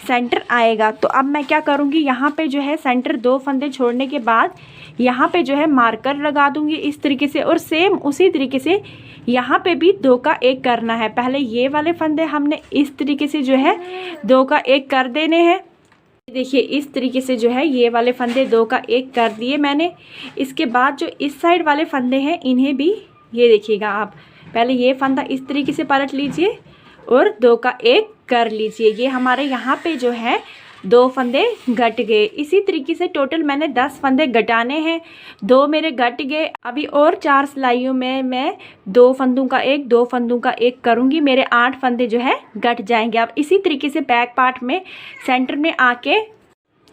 सेंटर आएगा। तो अब मैं क्या करूँगी, यहाँ पे जो है सेंटर 2 फंदे छोड़ने के बाद यहाँ पे जो है मार्कर लगा दूँगी इस तरीके से और सेम उसी तरीके से यहाँ पे भी 2 का एक करना है। पहले ये वाले फंदे हमने इस तरीके से जो है 2 का एक कर देने हैं। देखिए इस तरीके से जो है ये वाले फंदे 2 का एक कर दिए मैंने। इसके बाद जो इस साइड वाले फंदे हैं इन्हें भी ये देखिएगा आप, पहले ये फंदा इस तरीके से पलट लीजिए और 2 का एक कर लीजिए। ये हमारे यहाँ पे जो है 2 फंदे घट गए। इसी तरीके से टोटल मैंने 10 फंदे घटाने हैं, 2 मेरे घट गए। अभी और 4 सिलाइयों में मैं 2 फंदों का एक करूँगी, मेरे 8 फंदे जो है घट जाएंगे। अब इसी तरीके से बैक पार्ट में सेंटर में आके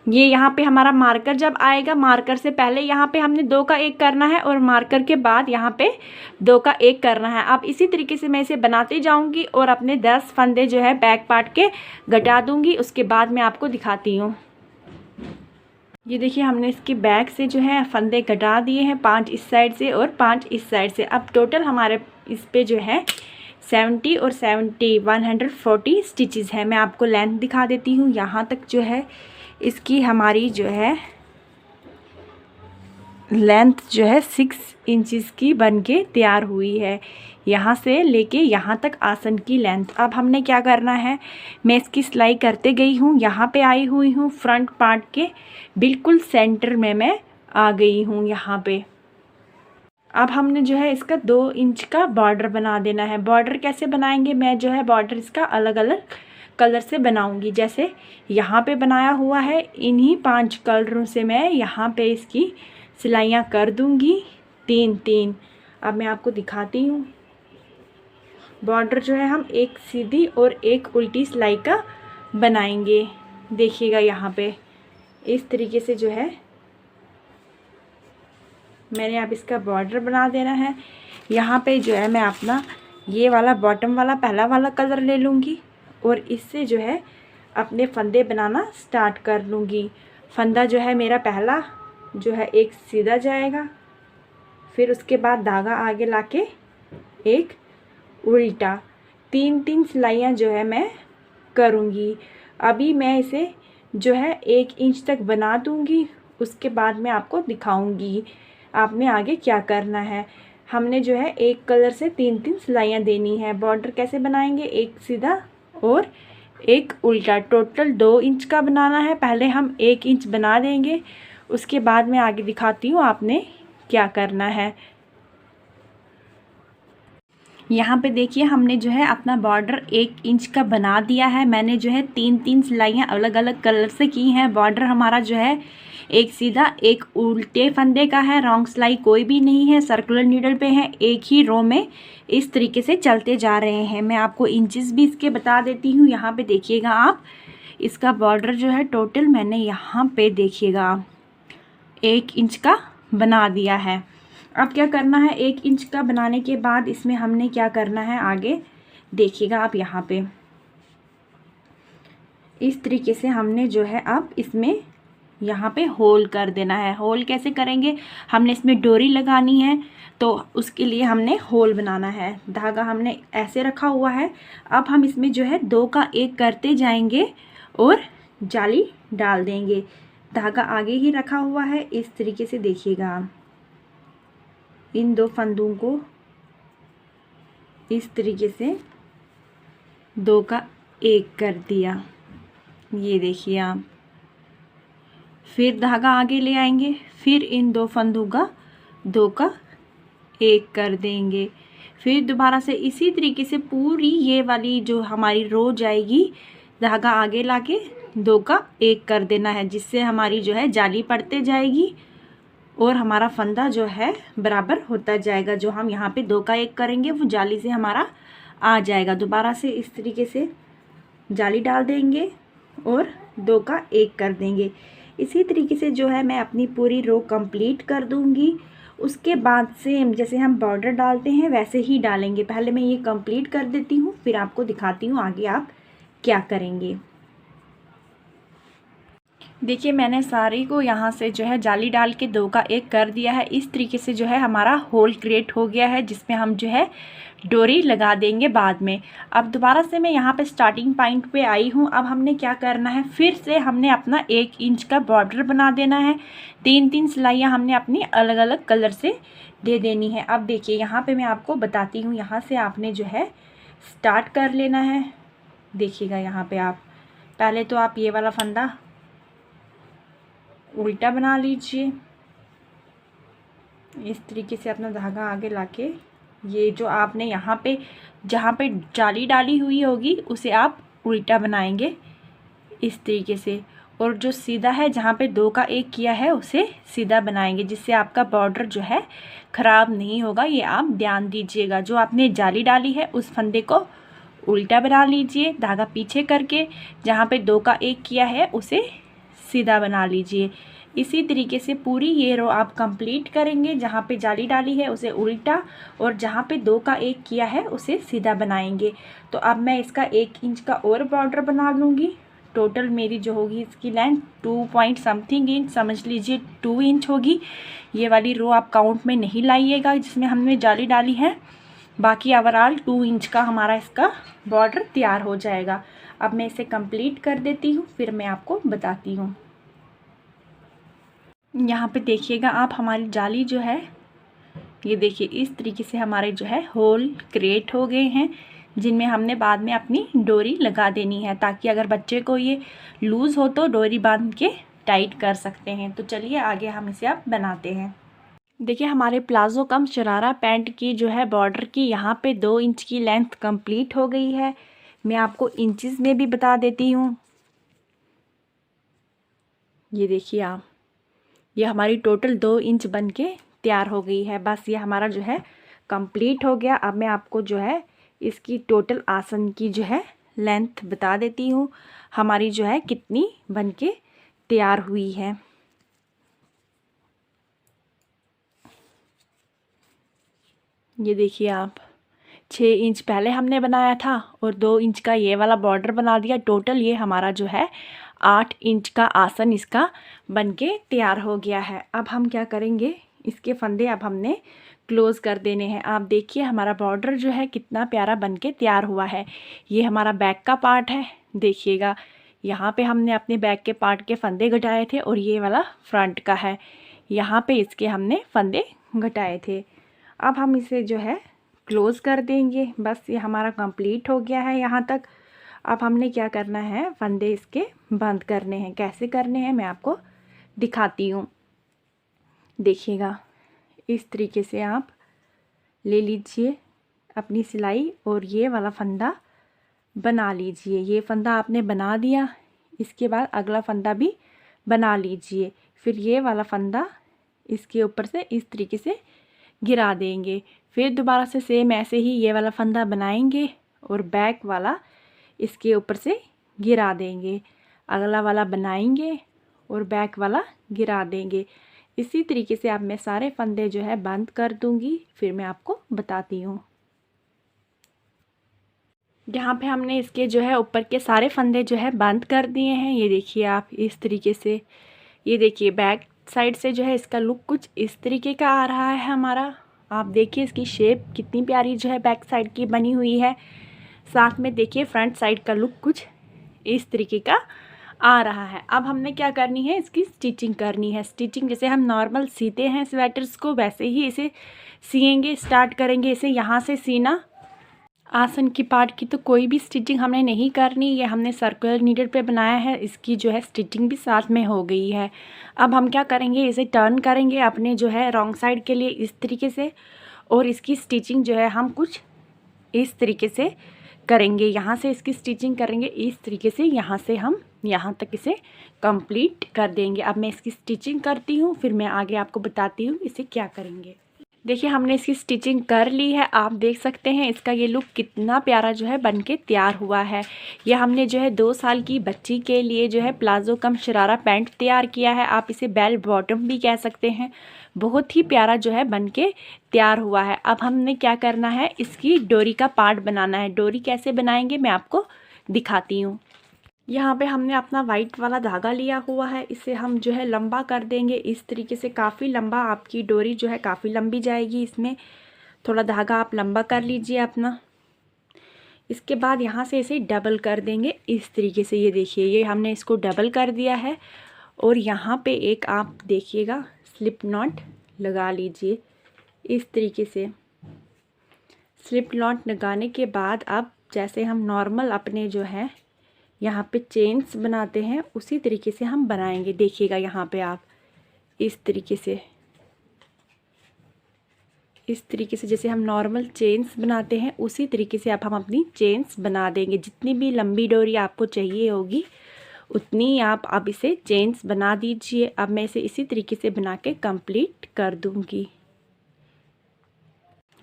ये यहाँ पे हमारा मार्कर जब आएगा, मार्कर से पहले यहाँ पे हमने 2 का एक करना है और मार्कर के बाद यहाँ पे 2 का एक करना है। अब इसी तरीके से मैं इसे बनाती जाऊँगी और अपने 10 फंदे जो है बैक पार्ट के घटा दूँगी। उसके बाद मैं आपको दिखाती हूँ। ये देखिए हमने इसके बैक से जो है फंदे घटा दिए हैं, 5 इस साइड से और 5 इस साइड से। अब टोटल हमारे इस पे जो है 70 और 70 140 स्टिचेस है। मैं आपको लेंथ दिखा देती हूँ। यहाँ तक जो है इसकी हमारी जो है लेंथ जो है 6 इंचेस की बन के तैयार हुई है, यहाँ से लेके यहाँ तक आसन की लेंथ। अब हमने क्या करना है, मैं इसकी सिलाई करते गई हूँ, यहाँ पे आई हुई हूँ, फ्रंट पार्ट के बिल्कुल सेंटर में मैं आ गई हूँ यहाँ पे। अब हमने जो है इसका 2 इंच का बॉर्डर बना देना है। बॉर्डर कैसे बनाएंगे, मैं जो है बॉर्डर इसका अलग अलग कलर से बनाऊंगी। जैसे यहाँ पे बनाया हुआ है, इन्हीं 5 कलरों से मैं यहाँ पे इसकी सिलाइयाँ कर दूंगी 3-3। अब मैं आपको दिखाती हूँ। बॉर्डर जो है हम एक सीधी और एक उल्टी सिलाई का बनाएंगे। देखिएगा यहाँ पे इस तरीके से जो है मैंने अब इसका बॉर्डर बना देना है। यहाँ पे जो है मैं अपना ये वाला बॉटम वाला पहला वाला कलर ले लूँगी और इससे जो है अपने फंदे बनाना स्टार्ट कर लूँगी। फंदा जो है मेरा पहला जो है एक सीधा जाएगा, फिर उसके बाद धागा आगे लाके एक उल्टा, 3-3 सिलाइयाँ जो है मैं करूँगी। अभी मैं इसे जो है 1 इंच तक बना दूँगी, उसके बाद मैं आपको दिखाऊँगी आपने आगे क्या करना है। हमने जो है एक कलर से 3-3 सिलाइयाँ देनी है। बॉर्डर कैसे बनाएंगे, एक सीधा और एक उल्टा, टोटल 2 इंच का बनाना है। पहले हम 1 इंच बना देंगे, उसके बाद मैं आगे दिखाती हूँ आपने क्या करना है। यहाँ पे देखिए हमने जो है अपना बॉर्डर 1 इंच का बना दिया है। मैंने जो है 3-3 सिलाइयाँ अलग अलग कलर से की हैं। बॉर्डर हमारा जो है एक सीधा एक उल्टे फंदे का है, रॉन्ग सिलाई कोई भी नहीं है, सर्कुलर नीडल पे है, एक ही रो में इस तरीके से चलते जा रहे हैं। मैं आपको इंचेस भी इसके बता देती हूँ। यहाँ पे देखिएगा आप, इसका बॉर्डर जो है टोटल मैंने यहाँ पे देखिएगा 1 इंच का बना दिया है। अब क्या करना है, 1 इंच का बनाने के बाद इसमें हमने क्या करना है आगे देखिएगा आप। यहाँ पे इस तरीके से हमने जो है अब इसमें यहाँ पे होल कर देना है। होल कैसे करेंगे, हमने इसमें डोरी लगानी है तो उसके लिए हमने होल बनाना है। धागा हमने ऐसे रखा हुआ है, अब हम इसमें जो है 2 का 1 करते जाएंगे और जाली डाल देंगे। धागा आगे ही रखा हुआ है, इस तरीके से देखिएगा। इन 2 फंदों को इस तरीके से 2 का 1 कर दिया, ये देखिए आप। फिर धागा आगे ले आएंगे, फिर इन 2 फंदों का 2 का 1 कर देंगे। फिर दोबारा से इसी तरीके से पूरी ये वाली जो हमारी रो जाएगी, धागा आगे लाके 2 का 1 कर देना है, जिससे हमारी जो है जाली पड़ते जाएगी और हमारा फंदा जो है बराबर होता जाएगा। जो हम यहाँ पे 2 का 1 करेंगे वो जाली से हमारा आ जाएगा। दोबारा से इस तरीके से जाली डाल देंगे और 2 का 1 कर देंगे। इसी तरीके से जो है मैं अपनी पूरी रो कंप्लीट कर दूंगी। उसके बाद सेम जैसे हम बॉर्डर डालते हैं वैसे ही डालेंगे। पहले मैं ये कंप्लीट कर देती हूँ, फिर आपको दिखाती हूँ आगे आप क्या करेंगे। देखिए मैंने साड़ी को यहाँ से जो है जाली डाल के 2 का 1 कर दिया है। इस तरीके से जो है हमारा होल क्रिएट हो गया है, जिसमें हम जो है डोरी लगा देंगे बाद में। अब दोबारा से मैं यहाँ पे स्टार्टिंग पॉइंट पे आई हूँ। अब हमने क्या करना है, फिर से हमने अपना 1 इंच का बॉर्डर बना देना है। 3-3 सिलाइयाँ हमने अपनी अलग अलग कलर से दे देनी है। अब देखिए यहाँ पे मैं आपको बताती हूँ, यहाँ से आपने जो है स्टार्ट कर लेना है। देखिएगा यहाँ पे आप पहले तो आप ये वाला फंदा उल्टा बना लीजिए। इस तरीके से अपना धागा आगे लाके ये जो आपने यहाँ पे जहाँ पे जाली डाली हुई होगी उसे आप उल्टा बनाएंगे इस तरीके से। और जो सीधा है जहाँ पे 2 का 1 किया है उसे सीधा बनाएंगे, जिससे आपका बॉर्डर जो है ख़राब नहीं होगा। ये आप ध्यान दीजिएगा। जो आपने जाली डाली है उस फंदे को उल्टा बना लीजिए, धागा पीछे करके जहाँ पे 2 का 1 किया है उसे सीधा बना लीजिए। इसी तरीके से पूरी ये रो आप कंप्लीट करेंगे। जहाँ पे जाली डाली है उसे उल्टा और जहाँ पे 2 का 1 किया है उसे सीधा बनाएंगे। तो अब मैं इसका 1 इंच का और बॉर्डर बना लूँगी। टोटल मेरी जो होगी इसकी लेंथ 2 पॉइंट समथिंग इंच, समझ लीजिए 2 इंच होगी। ये वाली रो आप काउंट में नहीं लाइएगा जिसमें हमने जाली डाली है। बाकी ओवरऑल 2 इंच का हमारा इसका बॉर्डर तैयार हो जाएगा। अब मैं इसे कंप्लीट कर देती हूँ, फिर मैं आपको बताती हूँ। यहाँ पे देखिएगा आप, हमारी जाली जो है ये देखिए इस तरीके से हमारे जो है होल क्रिएट हो गए हैं, जिनमें हमने बाद में अपनी डोरी लगा देनी है, ताकि अगर बच्चे को ये लूज़ हो तो डोरी बांध के टाइट कर सकते हैं। तो चलिए आगे हम इसे अब बनाते हैं। देखिए हमारे प्लाज़ो कम शरारा पैंट की जो है बॉर्डर की यहाँ पे 2 इंच की लेंथ कंप्लीट हो गई है। मैं आपको इंचेस में भी बता देती हूँ। ये देखिए आप, ये हमारी टोटल 2 इंच बन के तैयार हो गई है। बस ये हमारा जो है कंप्लीट हो गया। अब मैं आपको जो है इसकी टोटल आसन की जो है लेंथ बता देती हूँ, हमारी जो है कितनी बनके तैयार हुई है। ये देखिए आप, 6 इंच पहले हमने बनाया था और 2 इंच का ये वाला बॉर्डर बना दिया। टोटल ये हमारा जो है 8 इंच का आसन इसका बनके तैयार हो गया है। अब हम क्या करेंगे, इसके फंदे अब हमने क्लोज़ कर देने हैं। आप देखिए हमारा बॉर्डर जो है कितना प्यारा बनके तैयार हुआ है। ये हमारा बैक का पार्ट है, देखिएगा यहाँ पे हमने अपने बैक के पार्ट के फंदे घटाए थे और ये वाला फ्रंट का है, यहाँ पे इसके हमने फंदे घटाए थे। अब हम इसे जो है क्लोज़ कर देंगे। बस ये हमारा कंप्लीट हो गया है यहाँ तक। अब हमने क्या करना है, फंदे इसके बंद करने हैं। कैसे करने हैं मैं आपको दिखाती हूँ। देखिएगा इस तरीके से आप ले लीजिए अपनी सिलाई और ये वाला फंदा बना लीजिए। ये फंदा आपने बना दिया, इसके बाद अगला फंदा भी बना लीजिए। फिर ये वाला फंदा इसके ऊपर से इस तरीके से गिरा देंगे। फिर दोबारा से सेम ऐसे ही ये वाला फंदा बनाएंगे और बैक वाला इसके ऊपर से गिरा देंगे। अगला वाला बनाएंगे और बैक वाला गिरा देंगे। इसी तरीके से अब मैं सारे फंदे जो है बंद कर दूंगी, फिर मैं आपको बताती हूँ। यहाँ पे हमने इसके जो है ऊपर के सारे फंदे जो है बंद कर दिए हैं। ये देखिए आप इस तरीके से, ये देखिए बैक साइड से जो है इसका लुक कुछ इस तरीके का आ रहा है हमारा। आप देखिए इसकी शेप कितनी प्यारी जो है बैक साइड की बनी हुई है। साथ में देखिए फ्रंट साइड का लुक कुछ इस तरीके का आ रहा है। अब हमने क्या करनी है, इसकी स्टिचिंग करनी है। स्टिचिंग जैसे हम नॉर्मल सीते हैं स्वेटर्स को, वैसे ही इसे सिएंगे। स्टार्ट करेंगे इसे यहाँ से सीना। आसन की पार्ट की तो कोई भी स्टिचिंग हमने नहीं करनी, ये हमने सर्कुलर नीडल पे बनाया है, इसकी जो है स्टिचिंग भी साथ में हो गई है। अब हम क्या करेंगे, इसे टर्न करेंगे अपने जो है रॉन्ग साइड के लिए इस तरीके से, और इसकी स्टिचिंग जो है हम कुछ इस तरीके से करेंगे। यहाँ से इसकी स्टिचिंग करेंगे इस तरीके से, यहाँ से हम यहाँ तक इसे कंप्लीट कर देंगे। अब मैं इसकी स्टिचिंग करती हूँ, फिर मैं आगे आपको बताती हूँ इसे क्या करेंगे। देखिए हमने इसकी स्टिचिंग कर ली है। आप देख सकते हैं इसका ये लुक कितना प्यारा जो है बनके तैयार हुआ है। ये हमने जो है 2 साल की बच्ची के लिए जो है प्लाजो कम शरारा पैंट तैयार किया है। आप इसे बेल बॉटम भी कह सकते हैं। बहुत ही प्यारा जो है बनके तैयार हुआ है। अब हमने क्या करना है, इसकी डोरी का पार्ट बनाना है। डोरी कैसे बनाएंगे मैं आपको दिखाती हूँ। यहाँ पे हमने अपना वाइट वाला धागा लिया हुआ है, इसे हम जो है लंबा कर देंगे इस तरीके से। काफ़ी लंबा, आपकी डोरी जो है काफ़ी लंबी जाएगी, इसमें थोड़ा धागा आप लंबा कर लीजिए अपना। इसके बाद यहाँ से इसे डबल कर देंगे इस तरीके से। ये देखिए ये हमने इसको डबल कर दिया है और यहाँ पे एक आप देखिएगा स्लिप नॉट लगा लीजिए इस तरीके से। स्लिप नॉट लगाने के बाद अब जैसे हम नॉर्मल अपने जो है यहाँ पे चेन्स बनाते हैं उसी तरीके से हम बनाएंगे। देखिएगा यहाँ पे आप इस तरीके से जैसे हम नॉर्मल चेन्स बनाते हैं उसी तरीके से आप हम अपनी चेन्स बना देंगे। जितनी भी लंबी डोरी आपको चाहिए होगी उतनी आप अब इसे चेन्स बना दीजिए। अब मैं इसे इसी तरीके से बना के कंप्लीट कर दूँगी।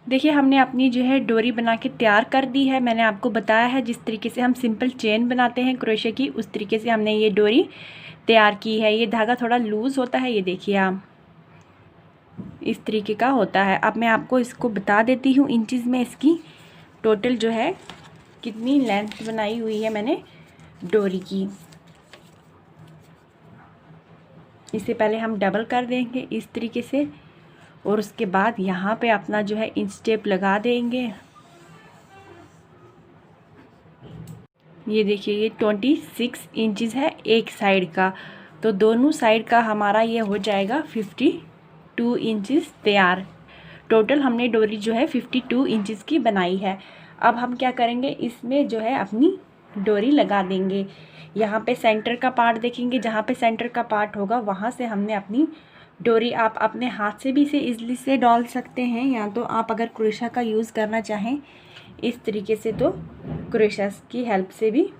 देखिए हमने अपनी जो है डोरी बना के तैयार कर दी है। मैंने आपको बताया है जिस तरीके से हम सिंपल चेन बनाते हैं क्रोशे की, उस तरीके से हमने ये डोरी तैयार की है। ये धागा थोड़ा लूज़ होता है, ये देखिए आप इस तरीके का होता है। अब मैं आपको इसको बता देती हूँ इंचज़ में इसकी टोटल जो है कितनी लेंथ बनाई हुई है मैंने डोरी की। इसे पहले हम डबल कर देंगे इस तरीके से और उसके बाद यहाँ पे अपना जो है इंच टेप लगा देंगे। ये देखिए ये 26 इंचज़ है एक साइड का, तो दोनों साइड का हमारा ये हो जाएगा 52 इंचज़ तैयार। टोटल हमने डोरी जो है 52 इंचज़ की बनाई है। अब हम क्या करेंगे, इसमें जो है अपनी डोरी लगा देंगे। यहाँ पे सेंटर का पार्ट देखेंगे, जहाँ पे सेंटर का पार्ट होगा वहाँ से हमने अपनी डोरी, आप अपने हाथ से भी इसे इजली से डाल सकते हैं, या तो आप अगर क्रोशा का यूज़ करना चाहें इस तरीके से तो क्रोशा की हेल्प से भी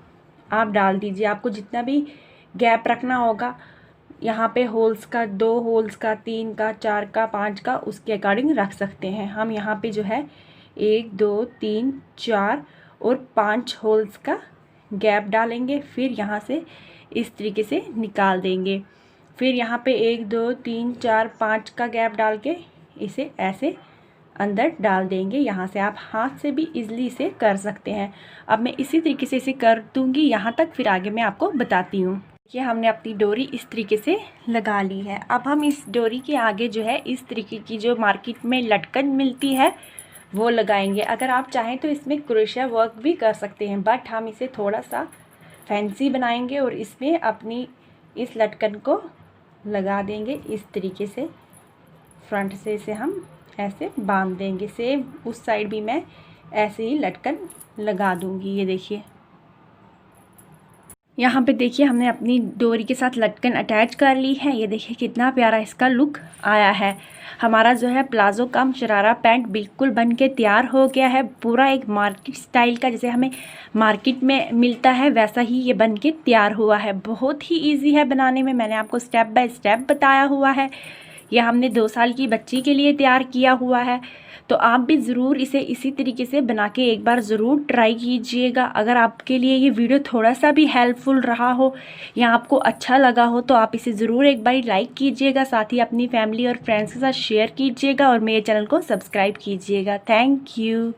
आप डाल दीजिए। आपको जितना भी गैप रखना होगा यहाँ पे होल्स का, 2 होल्स का, 3 का, 4 का, 5 का, उसके अकॉर्डिंग रख सकते हैं। हम यहाँ पे जो है 1 2 3 4 और 5 होल्स का गैप डालेंगे। फिर यहाँ से इस तरीके से निकाल देंगे। फिर यहाँ पे 1 2 3 4 5 का गैप डाल के इसे ऐसे अंदर डाल देंगे। यहाँ से आप हाथ से भी इजीली इसे कर सकते हैं। अब मैं इसी तरीके से इसे कर दूँगी यहाँ तक, फिर आगे मैं आपको बताती हूँ। ये हमने अपनी डोरी इस तरीके से लगा ली है। अब हम इस डोरी के आगे जो है इस तरीके की जो मार्केट में लटकन मिलती है वो लगाएंगे। अगर आप चाहें तो इसमें क्रोशिया वर्क भी कर सकते हैं, बट हम इसे थोड़ा सा फैंसी बनाएंगे और इसमें अपनी इस लटकन को लगा देंगे इस तरीके से। फ्रंट से इसे हम ऐसे बांध देंगे। सेम उस साइड भी मैं ऐसे ही लटकन लगा दूंगी। ये देखिए, यहाँ पे देखिए हमने अपनी डोरी के साथ लटकन अटैच कर ली है। ये देखिए कितना प्यारा इसका लुक आया है। हमारा जो है प्लाज़ो कम शरारा पैंट बिल्कुल बन के तैयार हो गया है। पूरा एक मार्केट स्टाइल का, जैसे हमें मार्केट में मिलता है वैसा ही ये बन के तैयार हुआ है। बहुत ही ईजी है बनाने में, मैंने आपको स्टेप बाय स्टेप बताया हुआ है। यह हमने 2 साल की बच्ची के लिए तैयार किया हुआ है। तो आप भी ज़रूर इसे इसी तरीके से बना के एक बार ज़रूर ट्राई कीजिएगा। अगर आपके लिए ये वीडियो थोड़ा सा भी हेल्पफुल रहा हो या आपको अच्छा लगा हो तो आप इसे ज़रूर एक बार लाइक कीजिएगा, साथ ही अपनी फैमिली और फ्रेंड्स के साथ शेयर कीजिएगा और मेरे चैनल को सब्सक्राइब कीजिएगा। Thank you.